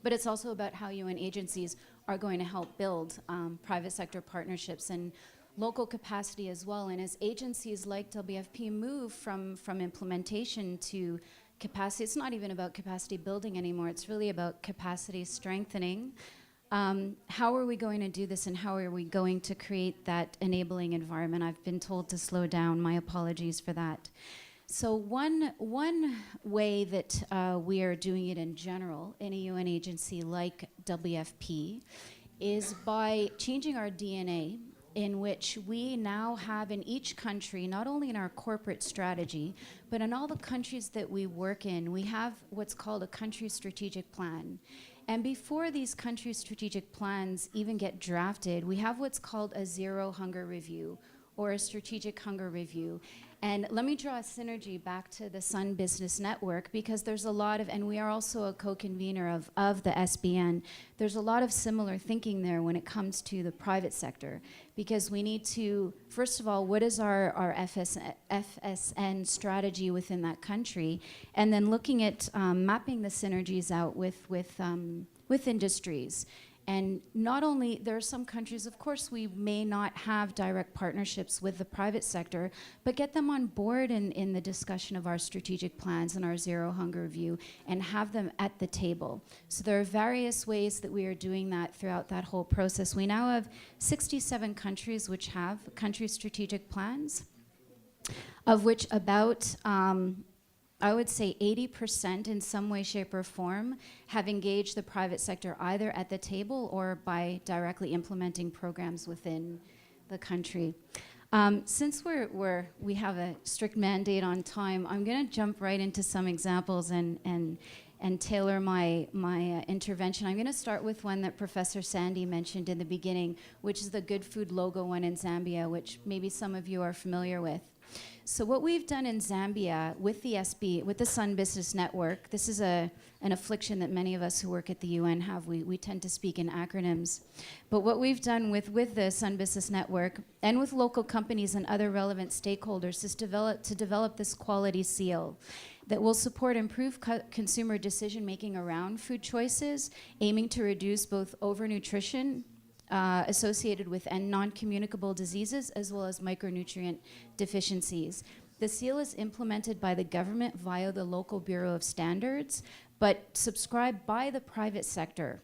but it's also about how UN agencies are going to help build private sector partnerships and local capacity as well. And as agencies like WFP move from implementation to capacity, it's not even about capacity building anymore, it's really about capacity strengthening. How are we going to do this, and how are we going to create that enabling environment? I've been told to slow down. My apologies for that. So one way that we are doing it in general in a UN agency like WFP is by changing our DNA, in which we now have in each country, not only in our corporate strategy, but in all the countries that we work in, we have what's called a country strategic plan. And before these country strategic plans even get drafted, we have what's called a zero hunger review, or a strategic hunger review. And let me draw a synergy back to the Sun Business Network, because there's a lot of, and we are also a co-convener of the SBN, there's a lot of similar thinking there when it comes to the private sector, because we need to, first of all, what is our FSN strategy within that country, and then looking at mapping the synergies out with industries. And not only, there are some countries, of course, we may not have direct partnerships with the private sector, but get them on board in the discussion of our strategic plans and our zero hunger view and have them at the table. So there are various ways that we are doing that throughout that whole process. We now have 67 countries which have country strategic plans, of which about I would say 80% in some way, shape, or form have engaged the private sector either at the table or by directly implementing programs within the country. Since we have a strict mandate on time, I'm going to jump right into some examples and tailor my intervention. I'm going to start with one that Professor Sandy mentioned in the beginning, which is the Good Food logo one in Zambia, which maybe some of you are familiar with. So what we've done in Zambia with the SB, with the Sun Business Network, this is an affliction that many of us who work at the UN have. We tend to speak in acronyms. But what we've done with the Sun Business Network and with local companies and other relevant stakeholders is to develop this quality seal that will support improved consumer decision-making around food choices, aiming to reduce both overnutrition associated with and non-communicable diseases, as well as micronutrient deficiencies. The seal is implemented by the government via the local Bureau of Standards, but subscribed by the private sector,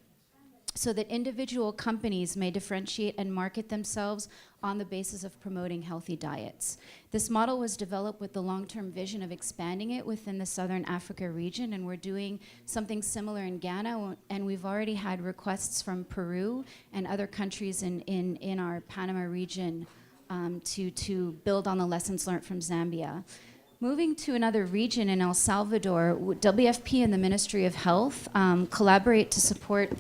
so that individual companies may differentiate and market themselves on the basis of promoting healthy diets. This model was developed with the long-term vision of expanding it within the Southern Africa region, and we're doing something similar in Ghana, and we've already had requests from Peru and other countries in our Panama region to build on the lessons learned from Zambia. Moving to another region in El Salvador, WFP and the Ministry of Health collaborate to support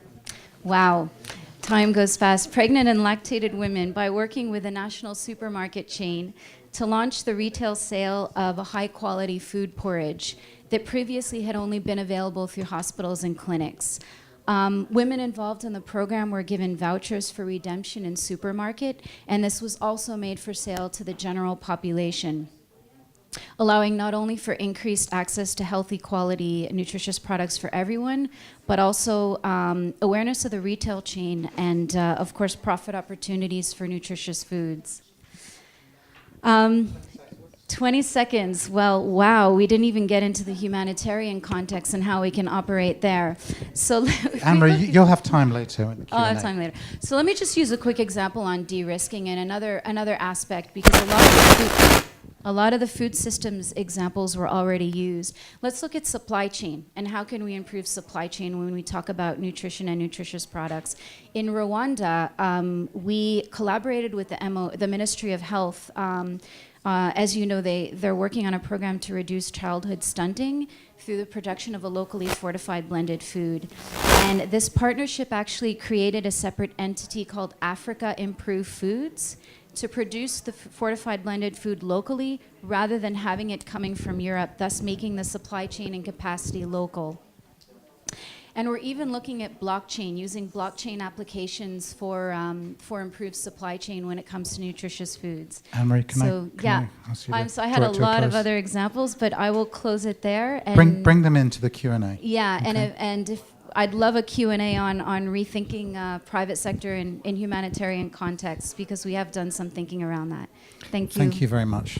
time goes fast. Pregnant and lactated women by working with a national supermarket chain to launch the retail sale of a high-quality food porridge that previously had only been available through hospitals and clinics. Women involved in the program were given vouchers for redemption in supermarket, and this was also made for sale to the general population, allowing not only for increased access to healthy, quality, nutritious products for everyone, but also awareness of the retail chain and, of course, profit opportunities for nutritious foods. 20 seconds. Well, wow, we didn't even get into the humanitarian context and how we can operate there. So Anne-Marie, you'll have time later. I'll have time later. So let me just use a quick example on de-risking and another aspect, because a lot of the food systems examples were already used. Let's look at supply chain and how can we improve supply chain when we talk about nutrition and nutritious products. In Rwanda, we collaborated with the Ministry of Health. As you know, they're working on a program to reduce childhood stunting through the production of a locally fortified blended food. And this partnership actually created a separate entity called Africa Improved Foods to produce the fortified blended food locally rather than having it coming from Europe, thus making the supply chain and capacity local. And we're even looking at blockchain, using blockchain applications for improved supply chain when it comes to nutritious foods. Anne-Marie, can I ask you so I had a lot of other examples, but I will close it there. And bring them into the Q&A. Yeah, okay. and if I'd love a Q&A on rethinking private sector in humanitarian contexts, because we have done some thinking around that. Thank you. Thank you very much.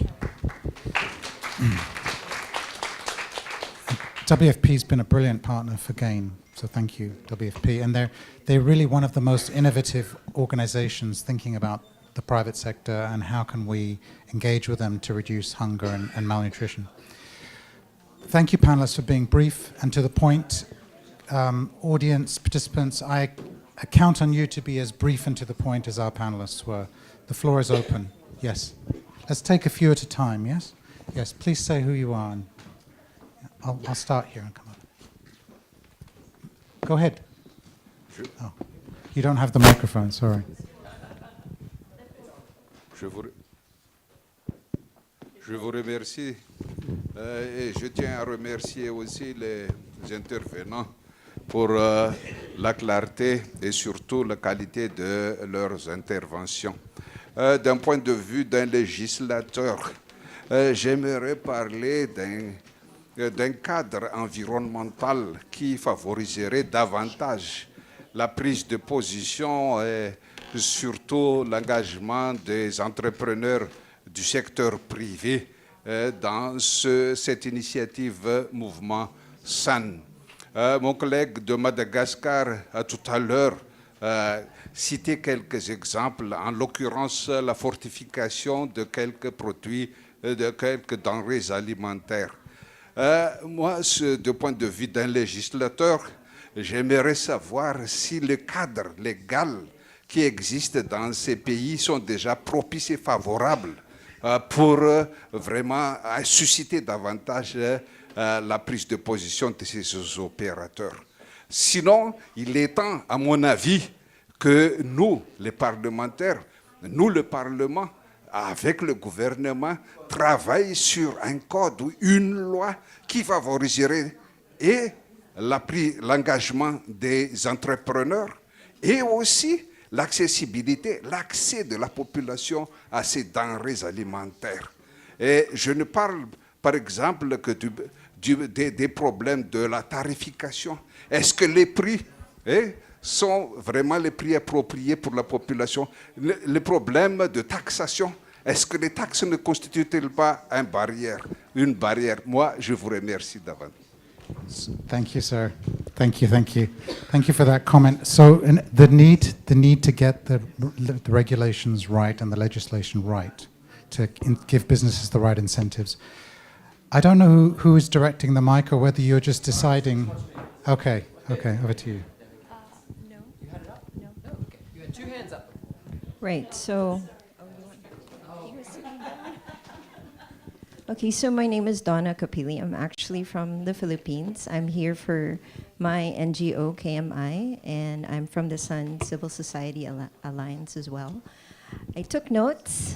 WFP's been a brilliant partner for GAIN, so thank you, WFP. And they're really one of the most innovative organizations thinking about the private sector and how can we engage with them to reduce hunger and malnutrition. Thank you, panelists, for being brief and to the point. Audience participants, I count on you to be as brief and to the point as our panelists were. The floor is open. Yes. Let's take a few at a time, yes? Yes, please say who you are. And I'll start here and come up. Go ahead. Oh, you don't have the microphone, sorry. Je vous remercie et je tiens à remercier aussi les intervenants pour la clarté et surtout la qualité de leurs interventions. D'un point de vue d'un législateur, j'aimerais parler d'un cadre environnemental qui favoriserait davantage la prise de position et surtout l'engagement des entrepreneurs du secteur privé dans cette initiative mouvement SAN. Mon collègue de Madagascar a tout à l'heure cité quelques exemples, en l'occurrence la fortification de quelques produits, de quelques denrées alimentaires. Moi, du point de vue d'un législateur, j'aimerais savoir si le cadre légal qui existe dans ces pays sont déjà propices et favorables pour vraiment susciter davantage la prise de position de ces opérateurs. Sinon, il est temps, à mon avis, que nous, les parlementaires, nous, le Parlement, avec le gouvernement, travaillent sur un code ou une loi qui favoriserait et l'engagement des entrepreneurs et aussi l'accessibilité, l'accès de la population à ces denrées alimentaires. Et je ne parle, par exemple, que des problèmes de la tarification. Est-ce que les prix sont vraiment les prix appropriés pour la population? Les problèmes de taxation, est-ce que les taxes ne constituent-elles pas une barrière? Moi, je vous remercie d'avance. Thank you, sir. Thank you for that comment. So, the need to get the regulations right and the legislation right to give businesses the right incentives. I don't know who is directing the mic or whether you're just deciding. Okay, over to you. No. Okay. You had two hands up. Right, so... Okay, so my name is Donna Capili. I'm actually from the Philippines. I'm here for my NGO, KMI, and I'm from the Sun Civil Society Alliance as well. I took notes.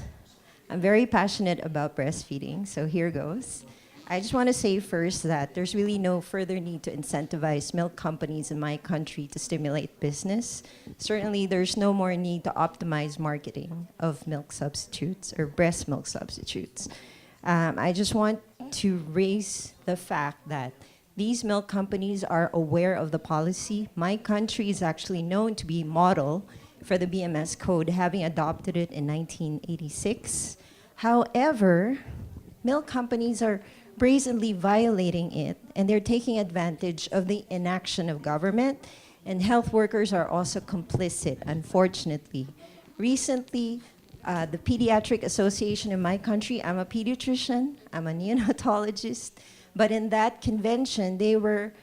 I'm very passionate about breastfeeding, so here goes. I just want to say first that there's really no further need to incentivize milk companies in my country to stimulate business. Certainly, there's no more need to optimize marketing of milk substitutes or breast milk substitutes. I just want to raise the fact that these milk companies are aware of the policy. My country is actually known to be model for the BMS code, having adopted it in 1986. However, milk companies are brazenly violating it, and they're taking advantage of the inaction of government, and health workers are also complicit, unfortunately. Recently, the Pediatric Association in my country, I'm a pediatrician, I'm a neonatologist, but in that convention, they were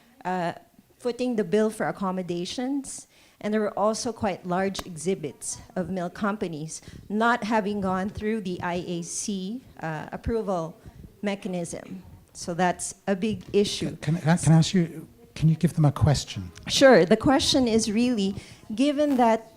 footing the bill for accommodations, and there were also quite large exhibits of milk companies not having gone through the IAC approval mechanism. So that's a big issue. Can I ask you, can you give them a question? Sure, the question is really, given that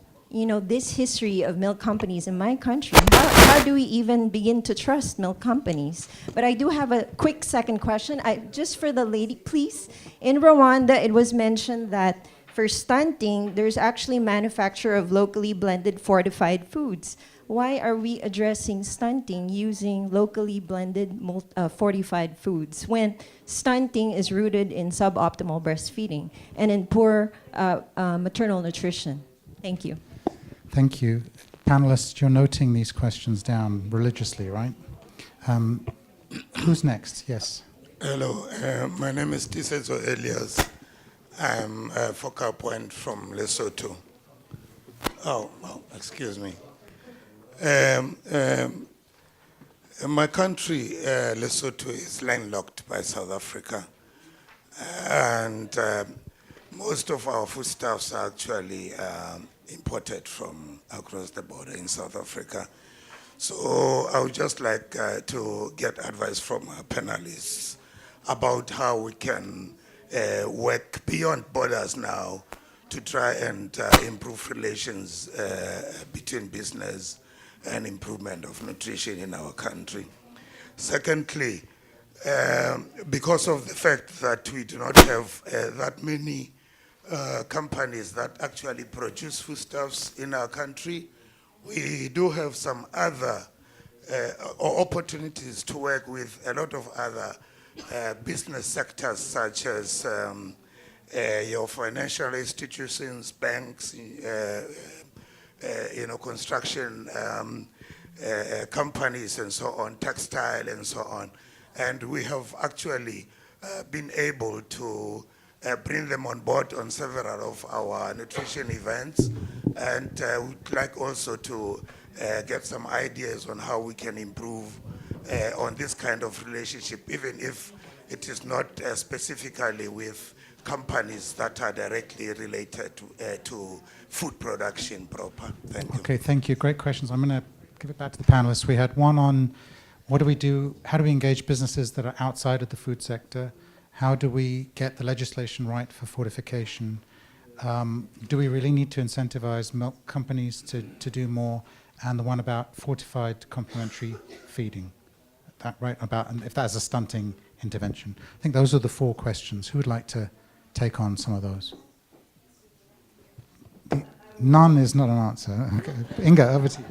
this history of milk companies in my country, how do we even begin to trust milk companies? But I do have a quick second question. Just for the lady, please. In Rwanda, it was mentioned that for stunting, there's actually manufacture of locally blended fortified foods. Why are we addressing stunting using locally blended fortified foods when stunting is rooted in suboptimal breastfeeding and in poor maternal nutrition? Thank you. Thank you. Panelists, you're noting these questions down religiously, right? Who's next? Yes. Hello, my name is Tisezo Elias. I'm a focal point from Lesotho. Excuse me. My country, Lesotho, is landlocked by South Africa. And most of our foodstuffs are actually imported from across the border in South Africa. So I would just like to get advice from our panelists about how we can work beyond borders now to try and improve relations between business and improvement of nutrition in our country. Secondly, because of the fact that we do not have that many companies that actually produce foodstuffs in our country, we do have some other opportunities to work with a lot of other business sectors, such as your financial institutions, banks, construction companies and so on, textile and so on. And we have actually been able to bring them on board on several of our nutrition events. And we'd like also to get some ideas on how we can improve on this kind of relationship, even if it is not specifically with companies that are directly related to food production proper. Thank you. Okay, thank you. Great questions. I'm going to give it back to the panelists. We had one on what do we do, how do we engage businesses that are outside of the food sector? How do we get the legislation right for fortification? Do we really need to incentivize milk companies to do more? And the one about fortified complementary feeding. That right about, and if that's a stunting intervention. I think those are the 4 questions. Who would like to take on some of those? None is not an answer. Okay. Inga, over to you.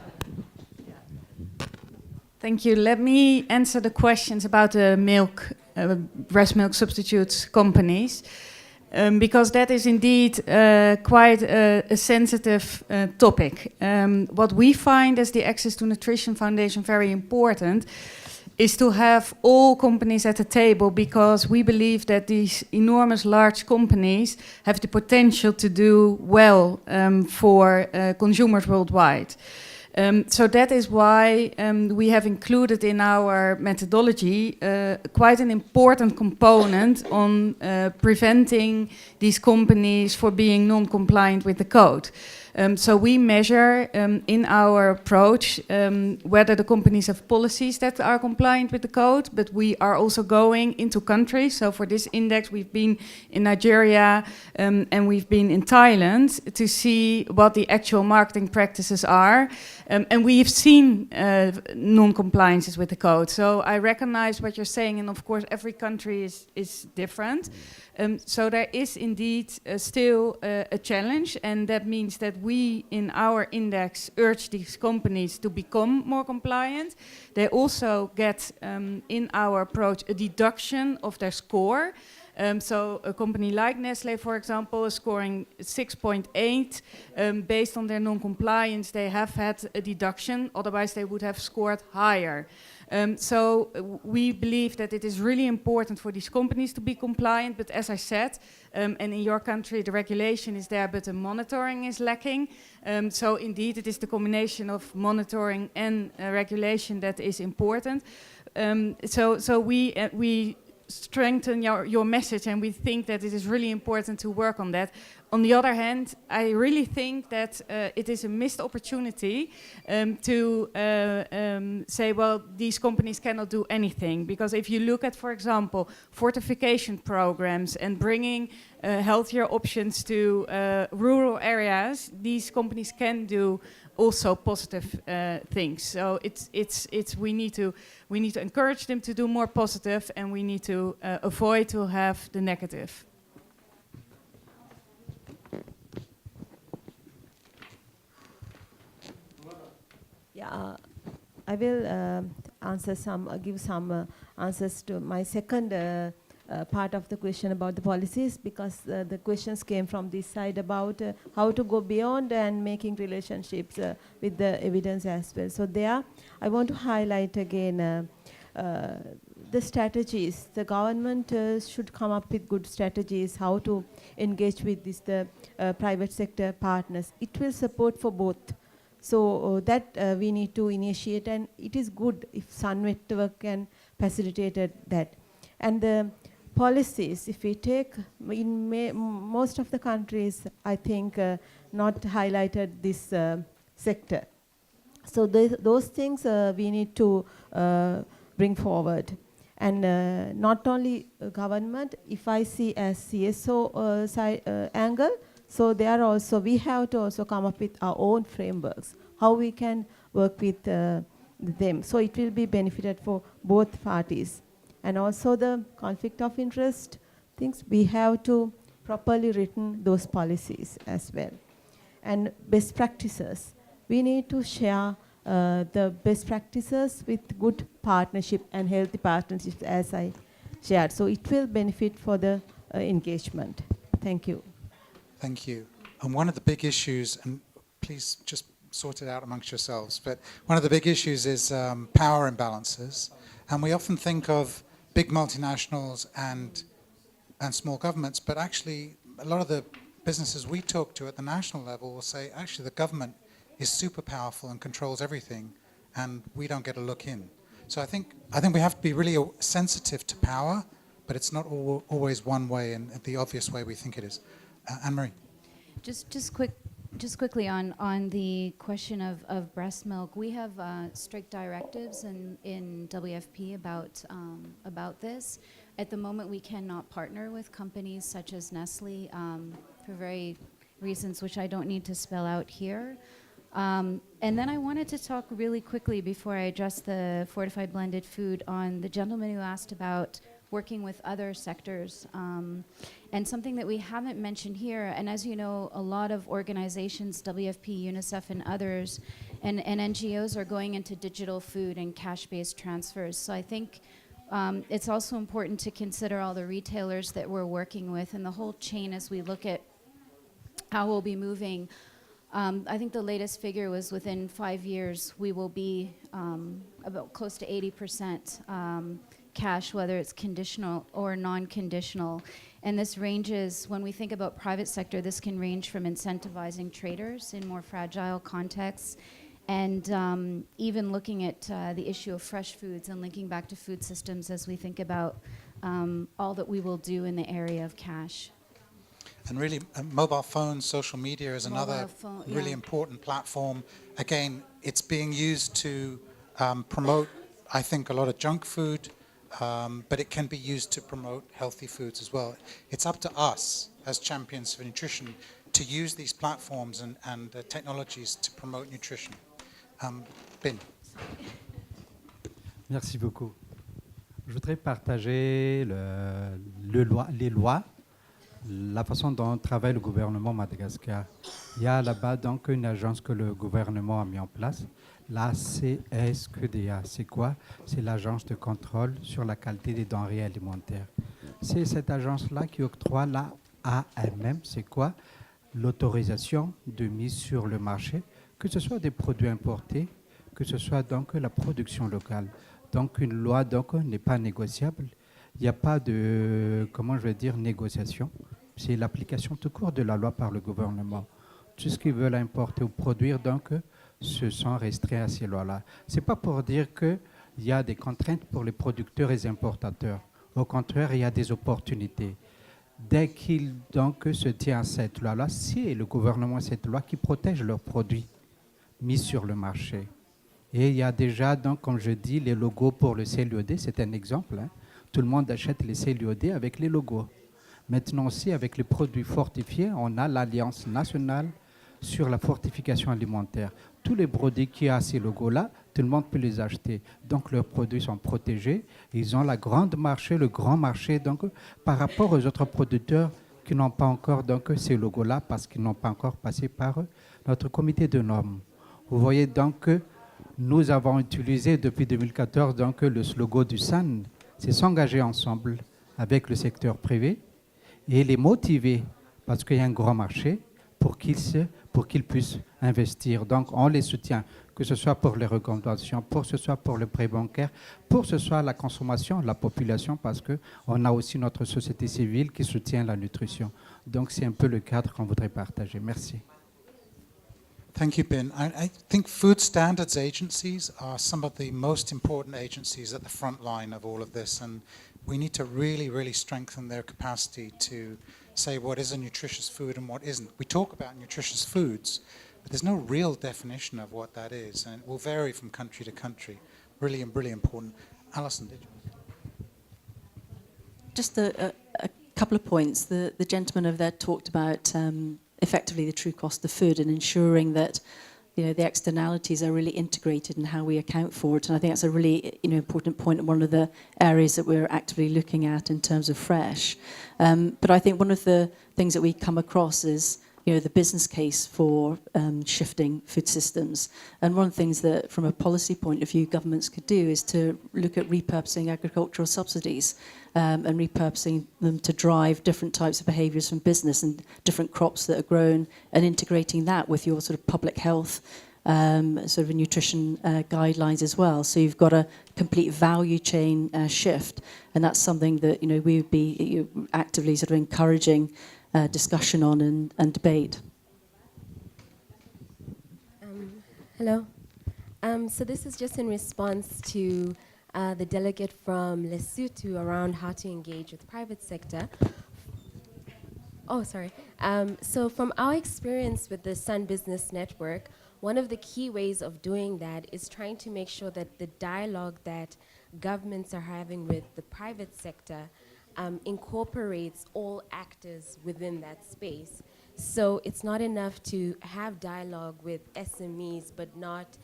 Thank you. Let me answer the questions about the milk, breast milk substitutes companies, because that is indeed quite a sensitive topic. What we find as the Access to Nutrition Foundation very important is to have all companies at the table, because we believe that these enormous large companies have the potential to do well for consumers worldwide. So that is why we have included in our methodology quite an important component on preventing these companies for being non-compliant with the code. So we measure in our approach whether the companies have policies that are compliant with the code, but we are also going into countries. So for this index, we've been in Nigeria and we've been in Thailand to see what the actual marketing practices are. And we've seen non-compliances with the code. So I recognize what you're saying, and of course every country is different. So there is indeed still a challenge, and that means that we in our index urge these companies to become more compliant. They also get in our approach a deduction of their score. So a company like Nestlé, for example, is scoring 6.8. Based on their non-compliance, they have had a deduction, otherwise they would have scored higher. So we believe that it is really important for these companies to be compliant, but as I said, and in your country the regulation is there, but the monitoring is lacking. So indeed it is the combination of monitoring and regulation that is important. So we strengthen your message, and we think that it is really important to work on that. On the other hand, I really think that it is a missed opportunity to say, well, these companies cannot do anything. Because if you look at, for example, fortification programs and bringing healthier options to rural areas, these companies can do also positive things. So we need to encourage them to do more positive, and we need to avoid to have the negative. Yeah, I will give some answers to my second part of the question about the policies, because the questions came from this side about how to go beyond and making relationships with the evidence as well. So there, I want to highlight again the strategies. The government should come up with good strategies how to engage with the private sector partners. It will support for both. So that we need to initiate, and it is good if Sun Network can facilitate that. And the policies, if we take, in most of the countries, I think not highlighted this sector. So those things we need to bring forward. And not only government, if I see as CSO angle, so there also, we have to also come up with our own frameworks, how we can work with them. So it will be benefited for both parties. And also the conflict of interest things, we have to properly written those policies as well. And best practices, we need to share the best practices with good partnership and healthy partnerships, as I shared. So it will benefit for the engagement. Thank you. Thank you. And one of the big issues, and please just sort it out amongst yourselves, but one of the big issues is power imbalances. And we often think of big multinationals and small governments, but actually a lot of the businesses we talk to at the national level will say, actually the government is super powerful and controls everything, and we don't get a look in. So I think we have to be really sensitive to power, but it's not always one way and the obvious way we think it is. Anne-Marie. Just quickly on the question of breast milk, we have strict directives in WFP about this. At the moment, we cannot partner with companies such as Nestle for very reasons which I don't need to spell out here. And then I wanted to talk really quickly before I address the fortified blended food on the gentleman who asked about working with other sectors. And something that we haven't mentioned here, and as you know, a lot of organizations, WFP, UNICEF, and others, and NGOs are going into digital food and cash-based transfers. So I think it's also important to consider all the retailers that we're working with and the whole chain as we look at how we'll be moving. I think the latest figure was within 5 years, we will be about close to 80% cash, whether it's conditional or non-conditional. And this ranges, when we think about private sector, this can range from incentivizing traders in more fragile contexts and even looking at the issue of fresh foods and linking back to food systems as we think about all that we will do in the area of cash. And really, mobile phones, social media is another really yeah. important platform. Again, it's being used to promote, I think, a lot of junk food, but it can be used to promote healthy foods as well. It's up to us as champions for nutrition to use these platforms and technologies to promote nutrition. Ben. Merci beaucoup. Je voudrais partager les lois, la façon dont travaille le gouvernement Madagascar. Il y a là-bas donc une agence que le gouvernement a mis en place, la CSQDA. C'est quoi? C'est l'agence de contrôle sur la qualité des denrées alimentaires. C'est cette agence-là qui octroie à elle-même, c'est quoi? L'autorisation de mise sur le marché, que ce soit des produits importés, que ce soit donc la production locale. Donc une loi donc n'est pas négociable. Il n'y a pas de, comment je vais dire, négociation. C'est l'application tout court de la loi par le gouvernement. Tout ce qu'ils veulent importer ou produire, donc, se sont restreints à ces lois-là. Ce n'est pas pour dire qu'il y a des contraintes pour les producteurs et les importateurs. Au contraire, il y a des opportunités. Dès qu'ils donc se tiennent à cette loi-là, c'est le gouvernement cette loi qui protège leurs produits mis sur le marché. Et il y a déjà, donc, comme je dis, les logos pour le CLOD, c'est un exemple. Hein. Tout le monde achète les CLOD avec les logos. Maintenant aussi, avec les produits fortifiés, on a l'Alliance nationale sur la fortification alimentaire. Tous les produits qui ont ces logos-là, tout le monde peut les acheter. Donc, leurs produits sont protégés. Ils ont le grand marché, donc, par rapport aux autres producteurs qui n'ont pas encore donc, ces logos-là parce qu'ils n'ont pas encore passé par notre comité de normes. Vous voyez donc que nous avons utilisé depuis 2014 donc, le logo du SAN, c'est s'engager ensemble avec le secteur privé et les motiver parce qu'il y a un grand marché pour qu'ils puissent investir. Donc, on les soutient, que ce soit pour les recommandations, pour que ce soit pour le prêt bancaire, pour que ce soit la consommation, la population, parce qu'on a aussi notre société civile qui soutient la nutrition. Donc, c'est un peu le cadre qu'on voudrait partager. Merci. Thank you, Ben. I think food standards agencies are some of the most important agencies at the front line of all of this, and we need to really, really strengthen their capacity to say what is a nutritious food and what isn't. We talk about nutritious foods, but there's no real definition of what that is, and it will vary from country to country. Really important. Alison, did you? Just a couple of points. The gentleman over there talked about effectively the true cost of food and ensuring that the externalities are really integrated in how we account for it. And I think that's a really important point and one of the areas that we're actively looking at in terms of fresh. But I think one of the things that we come across is the business case for shifting food systems. And one of the things that, from a policy point of view, governments could do is to look at repurposing agricultural subsidies and repurposing them to drive different types of behaviours from business and different crops that are grown, and integrating that with your sort of public health sort of nutrition guidelines as well. So you've got a complete value chain shift, and that's something that we would be actively sort of encouraging discussion on and debate. Hello. So this is just in response to the delegate from Lesotho around how to engage with the private sector. Oh, sorry. So from our experience with the Sun Business Network, one of the key ways of doing that is trying to make sure that the dialogue that governments are having with the private sector incorporates all actors within that space. So it's not enough to have dialogue with SMEs, but not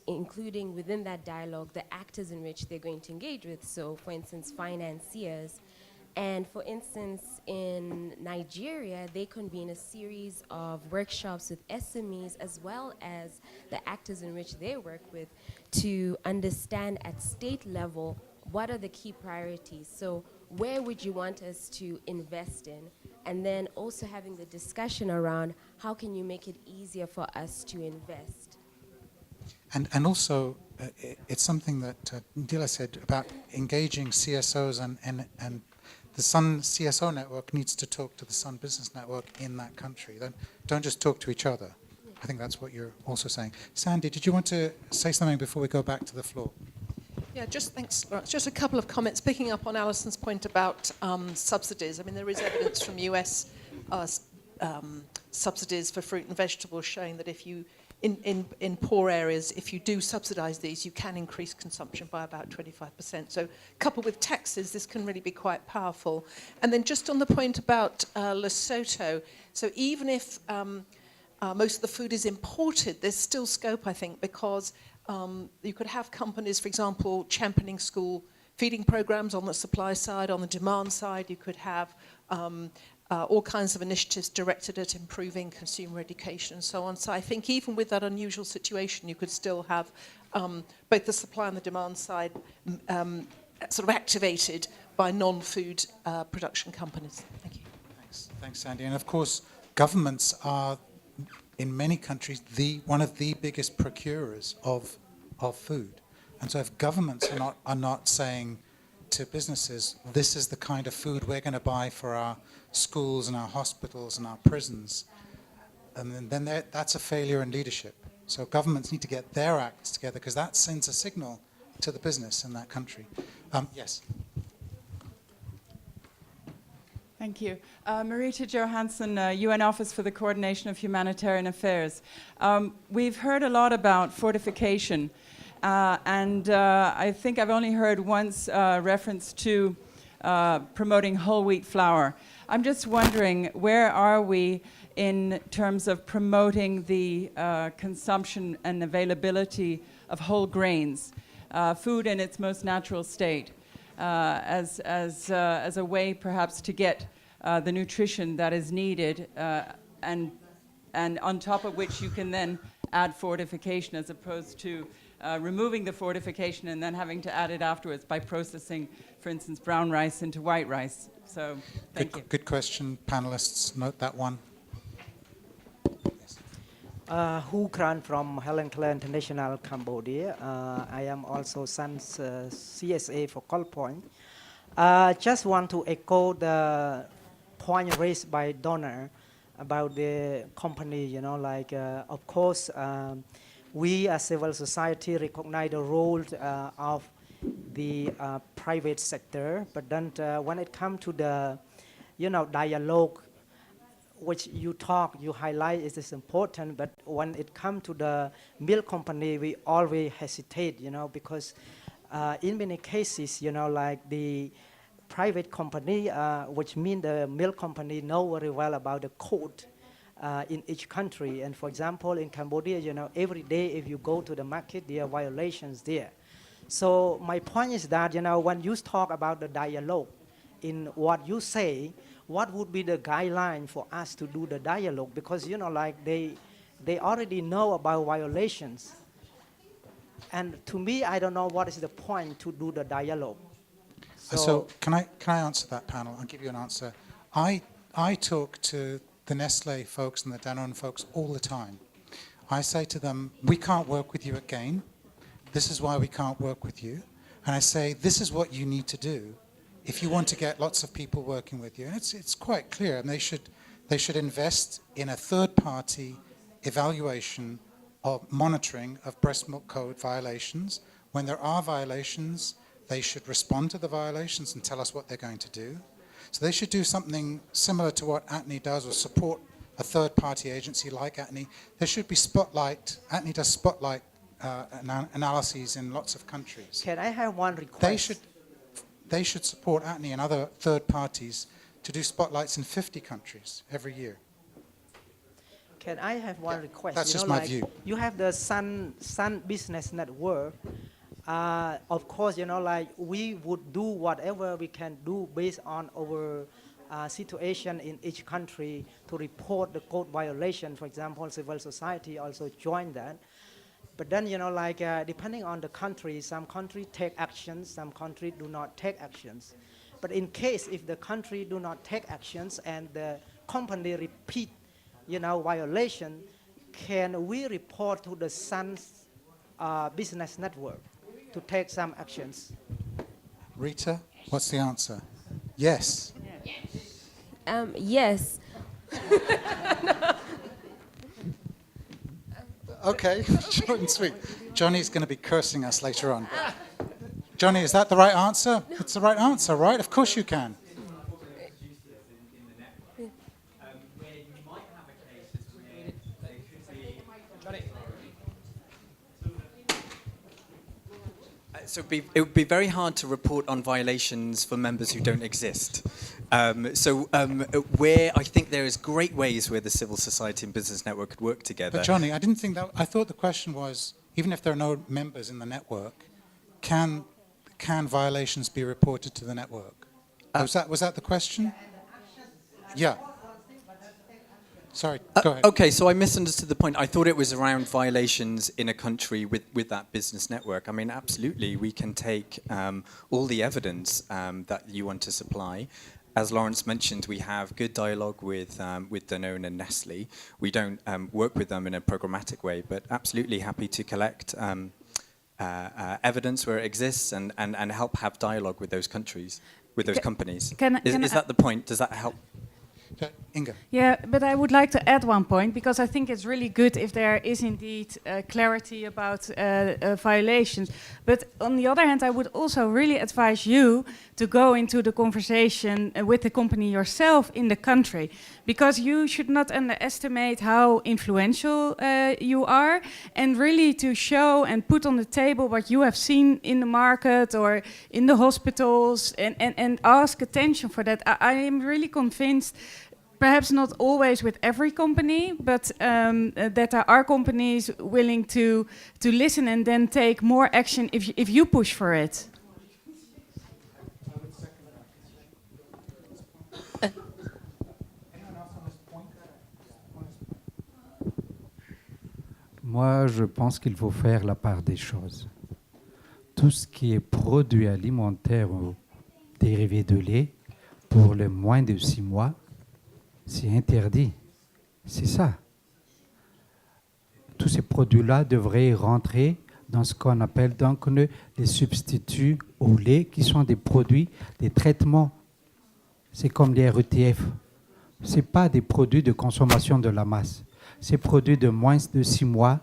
including within that dialogue the actors in which they're going to engage with. So for instance, financiers. And for instance, in Nigeria, they convene a series of workshops with SMEs as well as the actors in which they work with to understand at state level what are the key priorities. So where would you want us to invest in? And then also having the discussion around how can you make it easier for us to invest? And also, it's something that Ndila said about engaging CSOs and the Sun CSO network needs to talk to the Sun Business Network in that country. Don't just talk to each other. I think that's what you're also saying. Sandy, did you want to say something before we go back to the floor? Yeah, thanks, Lawrence. Just a couple of comments, picking up on Alison's point about subsidies. I mean, there is evidence from US subsidies for fruit and vegetables showing that if you, in poor areas, if you do subsidise these, you can increase consumption by about 25%. So coupled with taxes, this can really be quite powerful. And then just on the point about Lesotho, so even if most of the food is imported, there's still scope, I think, because you could have companies, for example, championing school feeding programs on the supply side, on the demand side. You could have all kinds of initiatives directed at improving consumer education and so on. So I think even with that unusual situation, you could still have both the supply and the demand side sort of activated by non-food production companies. Thank you. Thanks, Sandy. And of course, governments are, in many countries, one of the biggest procurers of food. And so if governments are not saying to businesses, this is the kind of food we're going to buy for our schools and our hospitals and our prisons, and then that's a failure in leadership. So governments need to get their acts together, because that sends a signal to the business in that country. Yes. Thank you. Marita Johansson, UN Office for the Coordination of Humanitarian Affairs. We've heard a lot about fortification, and I think I've only heard once reference to promoting whole wheat flour. I'm just wondering, where are we in terms of promoting the consumption and availability of whole grains, food in its most natural state, as a way perhaps to get the nutrition that is needed, and on top of which you can then add fortification, as opposed to removing the fortification and then having to add it afterwards by processing, for instance, brown rice into white rice. So, thank you. Good question, panelists. Note that one. Hu Kran from Helen Keller International, Cambodia. I am also Sun's CSA for Call Point. Just want to echo the point raised by Donna about the company, of course, we as civil society recognize the role of the private sector, but then when it comes to the, dialogue, which you highlight is important, but when it comes to the milk company, we always hesitate, because in many cases, like the private company, which means the milk company know very well about the code in each country. And for example, in Cambodia, every day if you go to the market, there are violations there. So my point is that, when you talk about the dialogue, in what you say, what would be the guideline for us to do the dialogue? Because, you know, like they already know about violations. And to me, I don't know what is the point to do the dialogue. So can I answer that, panel? I'll give you an answer. I talk to the Nestle folks and the Danone folks all the time. I say to them, we can't work with you again. This is why we can't work with you. And I say, this is what you need to do if you want to get lots of people working with you. And it's quite clear. And they should invest in a third-party evaluation or monitoring of breast milk code violations. When there are violations, they should respond to the violations and tell us what they're going to do. So they should do something similar to what ATNI does, or support a third-party agency like ATNI. There should be ATNI does spotlight analyses in lots of countries. Can I have one request? They should support ATNI and other third parties to do spotlights in 50 countries every year. Can I have one request? That's just my view. You have the Sun Business Network. Of course, you know, like we would do whatever we can do based on our situation in each country to report the code violation. For example, civil society also joined that. But then, you know, like depending on the country, some countries take actions, some countries do not take actions. But in case if the country do not take actions and the company repeat, you know, violation, can we report to the Sun Business Network to take some actions? Rita, what's the answer? Yes. Yes. Okay, short and sweet. Johnny's going to be cursing us later on. Johnny, is that the right answer? It's the right answer, right? Of course you can. So it would be very hard to report on violations for members who don't exist. Where I think there is great ways where the civil society and business network could work together. But Johnny, I thought the question was, even if there are no members in the network, can violations be reported to the network? Was that the question? Yeah. Sorry, go ahead. Okay, so I misunderstood the point. I thought it was around violations in a country with that business network. I mean, absolutely, we can take all the evidence that you want to supply. As Lawrence mentioned, we have good dialogue with Danone and Nestle. We don't work with them in a programmatic way, but absolutely happy to collect evidence where it exists and help have dialogue with those countries, with those companies. Is that the point? Does that help? Inga. Yeah, but I would like to add one point, because I think it's really good if there is indeed clarity about violations. But on the other hand, I would also really advise you to go into the conversation with the company yourself in the country, because you should not underestimate how influential you are, and really to show and put on the table what you have seen in the market or in the hospitals, and ask attention for that. I am really convinced, perhaps not always with every company, but that there are companies willing to listen and then take more action if you push for it. Moi, je pense qu'il faut faire la part des choses. Tout ce qui est produit alimentaire ou dérivé de lait, pour le moins de 6 mois, c'est interdit. C'est ça. Tous ces produits-là devraient rentrer dans ce qu'on appelle donc les substituts au lait, qui sont des produits, des traitements. C'est comme les RETF. Ce n'est pas des produits de consommation de la masse. C'est produits de moins de 6 mois.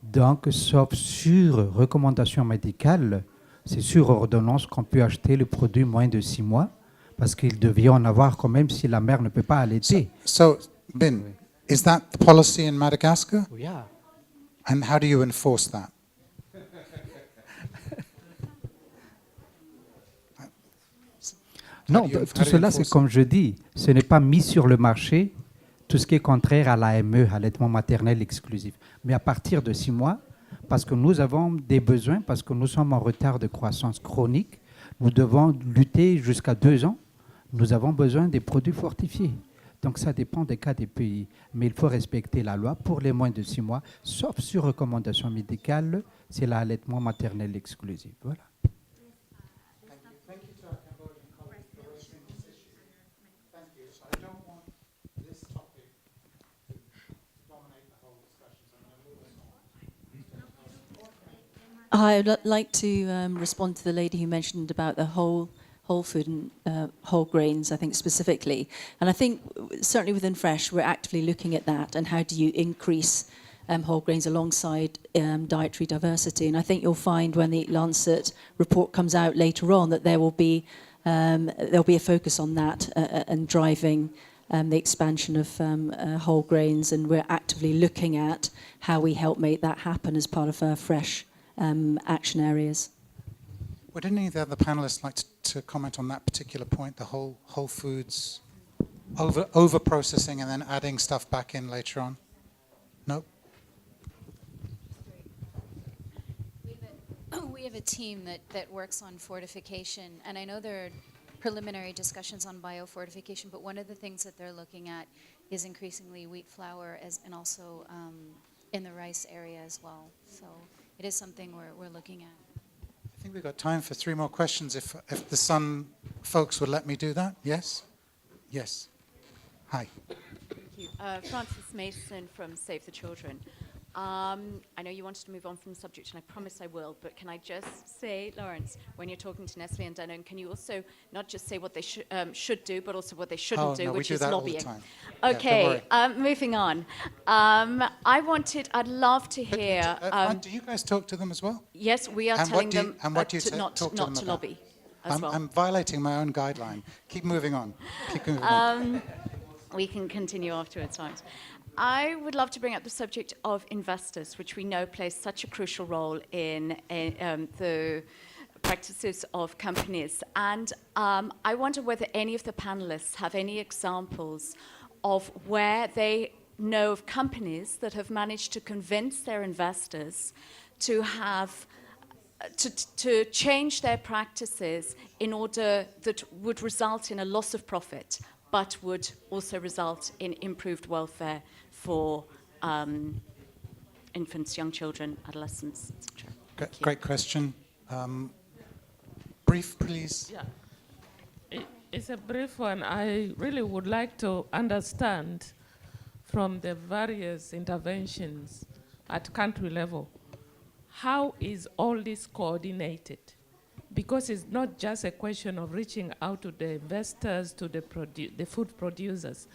Donc, sauf sur recommandation médicale, c'est sur ordonnance qu'on peut acheter le produit moins de 6 mois. Parce qu'il devait en avoir quand même si la mère ne peut pas allaiter. So Bin, is that the policy in Madagascar? Yeah. And how do you enforce that? Non, tout cela, c'est comme je dis, ce n'est pas mis sur le marché tout ce qui est contraire à l'AME, allaitement maternel exclusif. Mais à partir de 6 mois, parce que nous avons des besoins, parce que nous sommes en retard de croissance chronique, nous devons lutter jusqu'à 2 ans. nous avons besoin des produits fortifiés. Donc ça dépend des cas des pays. Mais il faut respecter la loi pour les moins de 6 mois, sauf sur recommandation médicale, c'est l'allaitement maternel exclusif. Voilà. I would like to respond to the lady who mentioned about the whole food and whole grains, I think specifically. And I think certainly within Fresh, we're actively looking at that and how do you increase whole grains alongside dietary diversity. And I think you'll find when the Lancet report comes out later on that there'll be a focus on that and driving the expansion of whole grains. And we're actively looking at how we help make that happen as part of our Fresh action areas. Would any of the other panelists like to comment on that particular point, the whole foods, over processing and then adding stuff back in later on? No? We have a team that works on fortification, and I know there are preliminary discussions on biofortification, but one of the things that they're looking at is increasingly wheat flour and also in the rice area as well. So it is something we're looking at. I think we've got time for 3 more questions if the Sun folks would let me do that. Yes? Yes. Hi. Thank you. Frances Mason from Save the Children. I know you wanted to move on from the subject, and I promise I will, but can I just say, Lawrence, when you're talking to Nestle and Danone, can you also not just say what they should do, but also what they shouldn't do, which is lobbying? Okay, moving on. I'd love to hear... do you guys talk to them as well? Yes, we are telling them not to lobby as well. I'm violating my own guideline. Keep moving on. On. We can continue afterwards, Lawrence. I would love to bring up the subject of investors, which we know plays such a crucial role in the practices of companies. And I wonder whether any of the panelists have any examples of where they know of companies that have managed to convince their investors to have to change their practices in order that would result in a loss of profit, but would also result in improved welfare for infants, young children, adolescents, etc. Great question. Brief, please. Yeah, it's a brief one. I really would like to understand from the various interventions at country level, how is all this coordinated? Because it's not just a question of reaching out to the investors, to the food producers,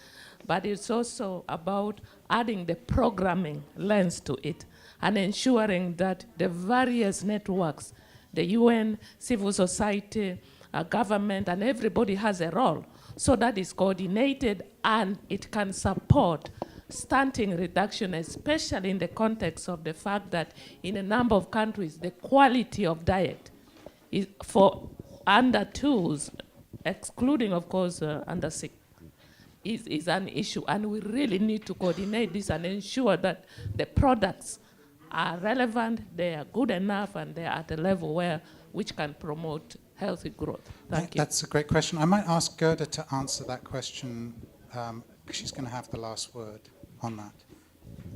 but it's also about adding the programming lens to it and ensuring that the various networks, the UN, civil society, government, and everybody has a role, so that it's coordinated and it can support stunting reduction, especially in the context of the fact that in a number of countries, the quality of diet is for under 2s, excluding, of course, under 6, is an issue. And we really need to coordinate this and ensure that the products are relevant, they are good enough, and they are at a level which can promote healthy growth. Thank you. That's a great question. I might ask Gerda to answer that question, because she's going to have the last word on that.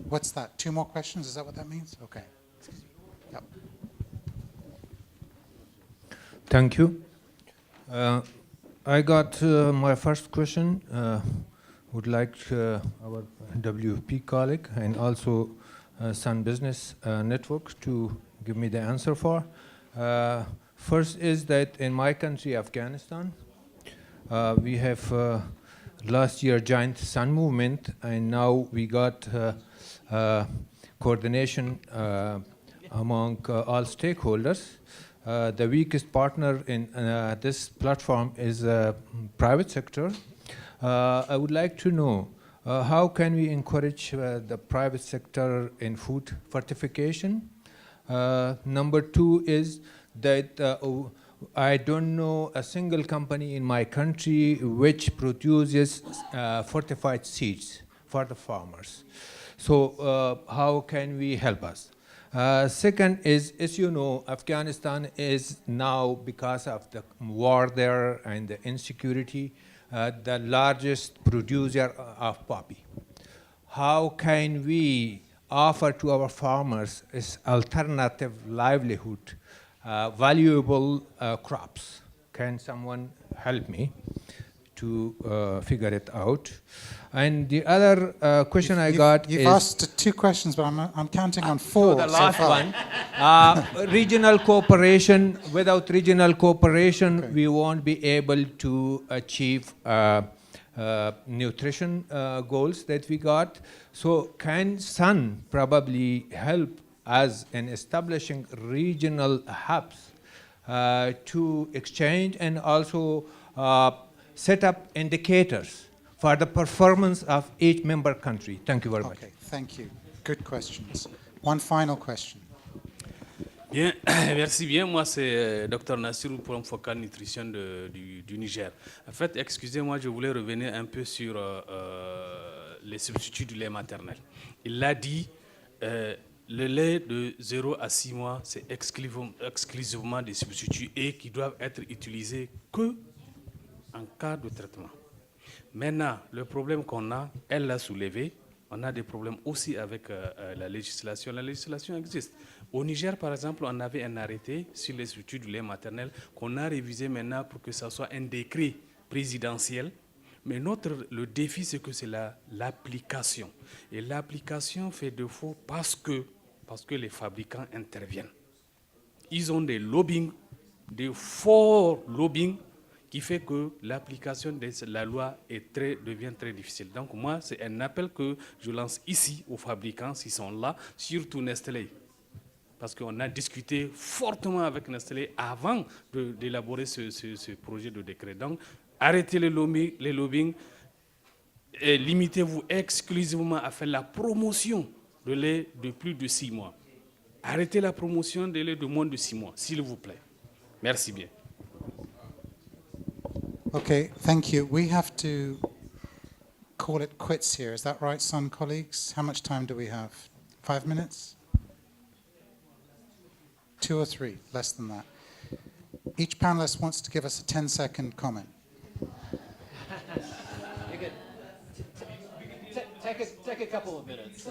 What's that? 2 more questions? Is that what that means? Okay. Yep. Thank you. I got my first question. Would like our WP colleague and also Sun Business Network to give me the answer for. First is that in my country, Afghanistan, we have last year joined Sun movement, and now we got coordination among all stakeholders. The weakest partner in this platform is private sector. I would like to know how can we encourage the private sector in food fortification. Number 2 is that I don't know a single company in my country which produces fortified seeds for the farmers. So how can we help us? Second is, as you know, Afghanistan is now, because of the war there and the insecurity, the largest producer of poppy. How can we offer to our farmers as alternative livelihood, valuable crops? Can someone help me to figure it out? And the other question I got you've is... You've asked 2 questions, but I'm counting on 4 So the last so one, regional cooperation. Without regional cooperation, we won't be able to achieve nutrition goals that we got. So can SUN probably help us in establishing regional hubs to exchange and also set up indicators for the performance of each member country? Thank you very much. Thank you. Good questions. One final question. Bien, merci bien. Moi, c'est Dr Nassirou pour Focal Nutrition du Niger. En fait, excusez-moi, je voulais revenir un peu sur les substituts du lait maternel. Il l'a dit, le lait de 0 à 6 mois, c'est exclusivement des substituts et qui doivent être utilisés que en cas de traitement. Maintenant, le problème qu'on a, elle l'a soulevé, on a des problèmes aussi avec la législation. La législation existe. Au Niger, par exemple, on avait un arrêté sur les substituts du lait maternel qu'on a révisé maintenant pour que ça soit un décret présidentiel. Mais le défi, c'est que c'est l'application. Et l'application fait défaut parce que les fabricants interviennent. Ils ont des lobbying, des forts lobbying, qui fait que l'application de la loi devient très difficile. Donc moi, c'est un appel que je lance ici aux fabricants, s'ils sont là, surtout Nestlé. Parce qu'on a discuté fortement avec Nestlé avant d'élaborer ce projet de décret. Donc, arrêtez les lobbying et limitez-vous exclusivement à faire la promotion de lait de plus de 6 mois. Arrêtez la promotion de lait de moins de 6 mois, s'il vous plaît. Merci bien. Okay, thank you. We have to call it quits here. Is that right, SUN colleagues? How much time do we have? 5 minutes? 2 or 3, less than that. Each panelist wants to give us a 10-second comment. Take a couple of minutes.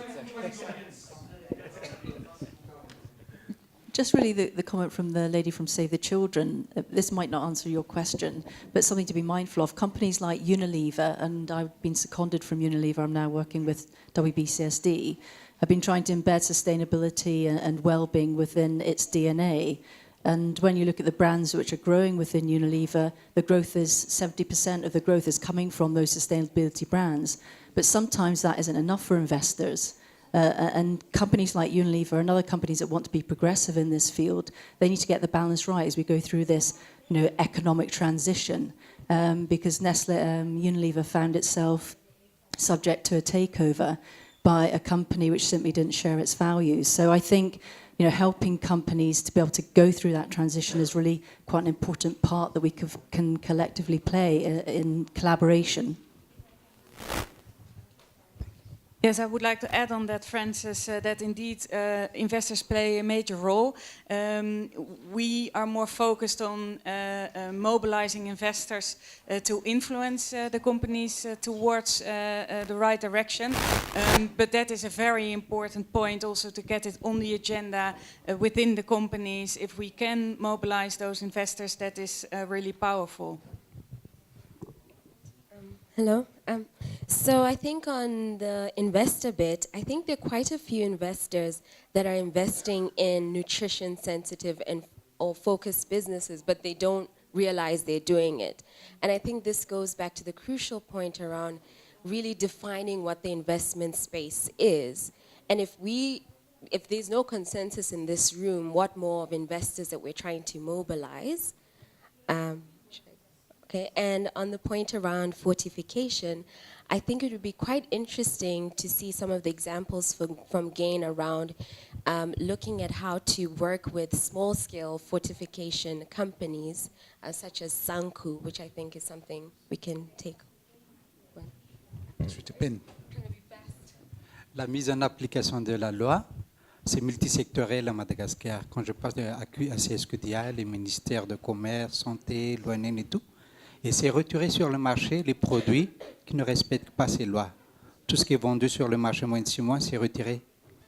Just really the comment from the lady from Save the Children. This might not answer your question, but something to be mindful of. Companies like Unilever, and I've been seconded from Unilever, I'm now working with WBCSD, have been trying to embed sustainability and well-being within its DNA. And when you look at the brands which are growing within Unilever, the growth is 70% of the growth is coming from those sustainability brands. But sometimes that isn't enough for investors. And companies like Unilever and other companies that want to be progressive in this field, they need to get the balance right as we go through this, economic transition. Because Unilever found itself subject to a takeover by a company which simply didn't share its values. So I think, helping companies to be able to go through that transition is really quite an important part that we can collectively play in collaboration. Yes, I would like to add on that, Francis, that indeed investors play a major role. We are more focused on mobilizing investors to influence the companies towards the right direction. But that is a very important point also to get it on the agenda within the companies. If we can mobilize those investors, that is really powerful. Hello. So I think on the investor bit, I think there are quite a few investors that are investing in nutrition sensitive or focused businesses, but they don't realize they're doing it. And I think this goes back to the crucial point around really defining what the investment space is. And if there's no consensus in this room, what more of investors that we're trying to mobilize? Okay, and on the point around fortification, I think it would be quite interesting to see some of the examples from GAIN around looking at how to work with small-scale fortification companies such as Sanku, which I think is something we can take. La mise en application de la loi c'est multisectoriel à Madagascar. Quand je passe à CSQDA, les ministères de commerce, santé, l'ONN et tout, et c'est retirer sur le marché les produits qui ne respectent pas ces lois. Tout ce qui est vendu sur le marché moins de 6 mois, c'est retiré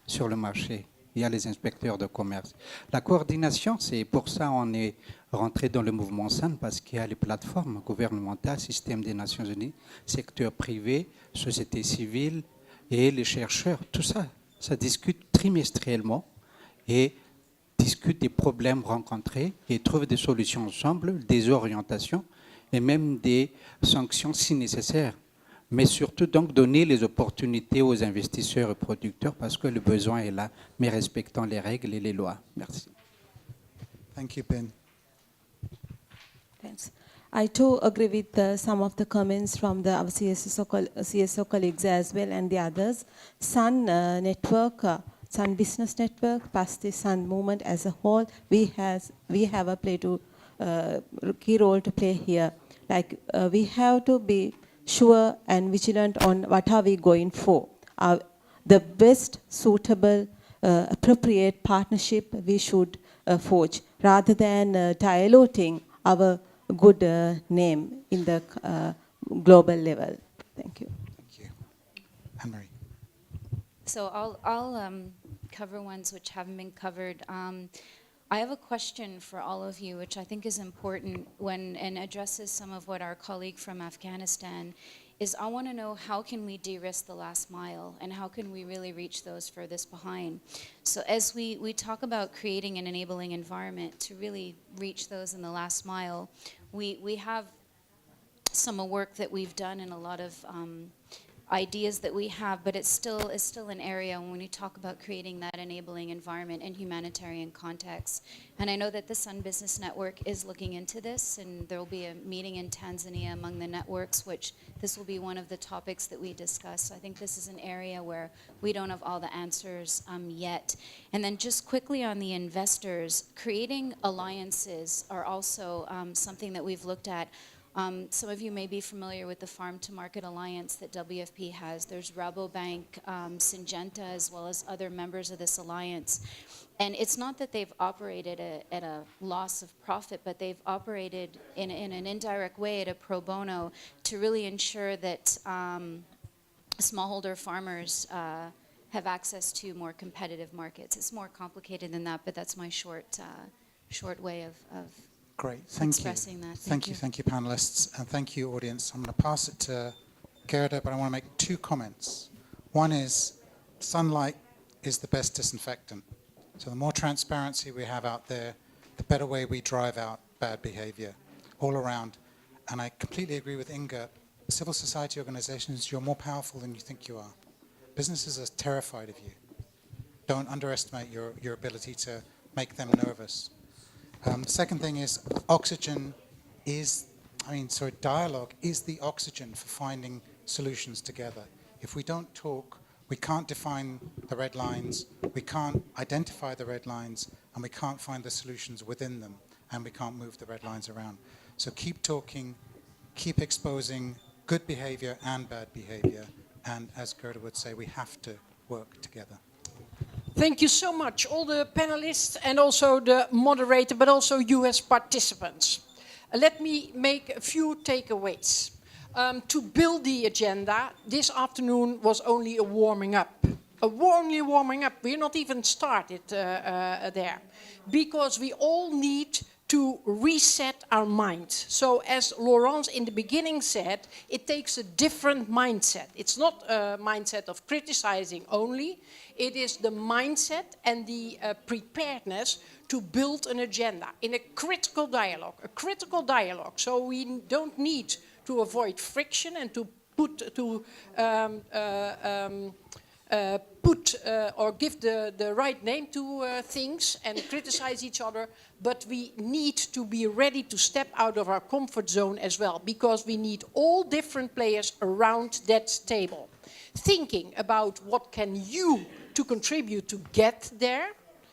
sur le marché. Il y a les inspecteurs de commerce. La coordination, c'est pour ça on est rentré dans le mouvement SAN, parce qu'il y a les plateformes gouvernementales, système des Nations Unies, secteur privé, société civile et les chercheurs. Tout ça, ça discute trimestriellement et discute des problèmes rencontrés et trouve des solutions ensemble, des orientations et même des sanctions si nécessaire. Mais surtout donc donner les opportunités aux investisseurs et producteurs parce que le besoin est là, mais respectant les règles et les lois. Merci. Thank you, Ben. Thanks. I too agree with some of the comments from our CSO colleagues as well and the others. Sun Network, Sun Business Network, plus the Sun movement as a whole, we have a key role to play here. Like we have to be sure and vigilant on what are we going for. The best suitable, appropriate partnership we should forge rather than diluting our good name in the global level. Thank you. Thank you. Anne-Marie. So I'll cover ones which haven't been covered. I have a question for all of you, which I think is important and addresses some of what our colleague from Afghanistan is. I want to know, how can we de-risk the last mile and how can we really reach those furthest behind? So as we talk about creating an enabling environment to really reach those in the last mile, we have some work that we've done and a lot of ideas that we have, but it's still an area when we talk about creating that enabling environment in humanitarian context. And I know that the Sun Business Network is looking into this, and there will be a meeting in Tanzania among the networks, which this will be one of the topics that we discuss. I think this is an area where we don't have all the answers yet. And then just quickly on the investors, creating alliances are also something that we've looked at. Some of you may be familiar with the Farm to Market Alliance that WFP has. There's Rabobank, Syngenta, as well as other members of this alliance. And it's not that they've operated at a loss of profit, but they've operated in an indirect way at a pro bono to really ensure that smallholder farmers have access to more competitive markets. It's more complicated than that, but that's my short way of Great, thank expressing you. that. Thank you, panelists, and thank you, audience. I'm going to pass it to Gerda, but I want to make 2 comments. One is, sunlight is the best disinfectant. So the more transparency we have out there, the better way we drive out bad behavior all around. And I completely agree with Inga. Civil society organizations, you're more powerful than you think you are. Businesses are terrified of you. Don't underestimate your ability to make them nervous. The second thing is dialogue is the oxygen for finding solutions together. If we don't talk, we can't define the red lines, we can't identify the red lines, and we can't find the solutions within them, and we can't move the red lines around. So keep talking, keep exposing good behavior and bad behavior, and as Gerda would say, we have to work together. Thank you so much, all the panelists and also the moderator, but also you as participants. Let me make a few takeaways. To build the agenda, this afternoon was only a warming up. Only warming up. We're not even started there. Because we all need to reset our mind. So as Laurence in the beginning said, it takes a different mindset. It's not a mindset of criticizing only. It is the mindset and the preparedness to build an agenda in a critical dialogue. So we don't need to avoid friction and to or give the right name to things and criticize each other, but we need to be ready to step out of our comfort zone as well, because we need all different players around that table. Thinking about what can you to contribute to get there,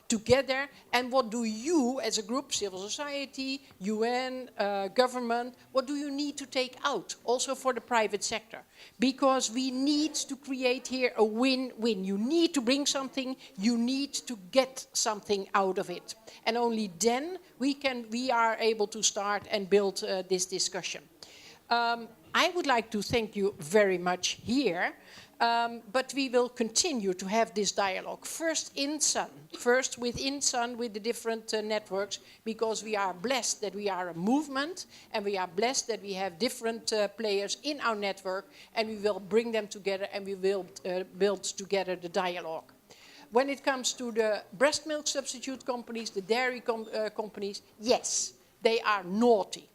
together, and what do you as a group, civil society, UN, government, what do you need to take out, also for the private sector? Because we need to create here a win-win. You need to bring something, you need to get something out of it. And only then we are able to start and build this discussion. I would like to thank you very much here. But we will continue to have this dialogue, first within Sun with the different networks, because we are blessed that we are a movement, and we are blessed that we have different players in our network, and we will bring them together and we will build together the dialogue. When it comes to the breast milk substitute companies, the dairy companies, yes, they are naughty,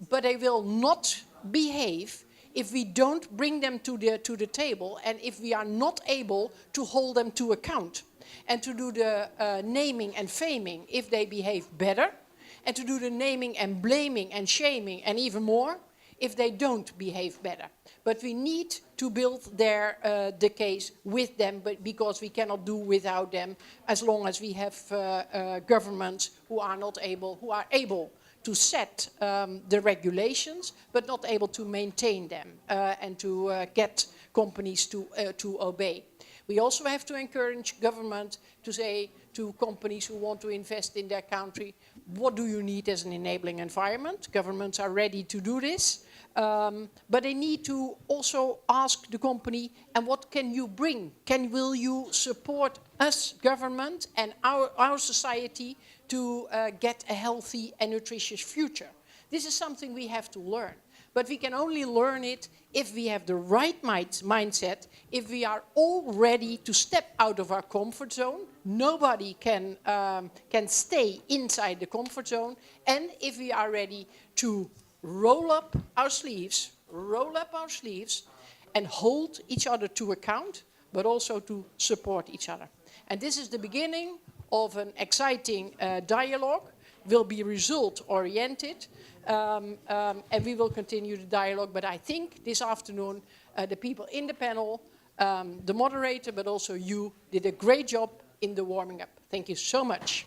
but they will not behave if we don't bring them to the table, and if we are not able to hold them to account and to do the naming and faming if they behave better, and to do the naming and blaming and shaming and even more if they don't behave better. But we need to build the case with them, but because we cannot do without them as long as we have governments who are able to set the regulations, but not able to maintain them and to get companies to obey. We also have to encourage government to say to companies who want to invest in their country, what do you need as an enabling environment? Governments are ready to do this, but they need to also ask the company, and what can you bring? Will you support us, government, and our society to get a healthy and nutritious future? This is something we have to learn. But we can only learn it if we have the right mindset, if we are all ready to step out of our comfort zone. Nobody can stay inside the comfort zone. And if we are ready to roll up our sleeves and hold each other to account, but also to support each other. And this is the beginning of an exciting dialogue, will be result-oriented, and we will continue the dialogue. But I think this afternoon, the people in the panel, the moderator, but also you, did a great job in the warming up. Thank you so much.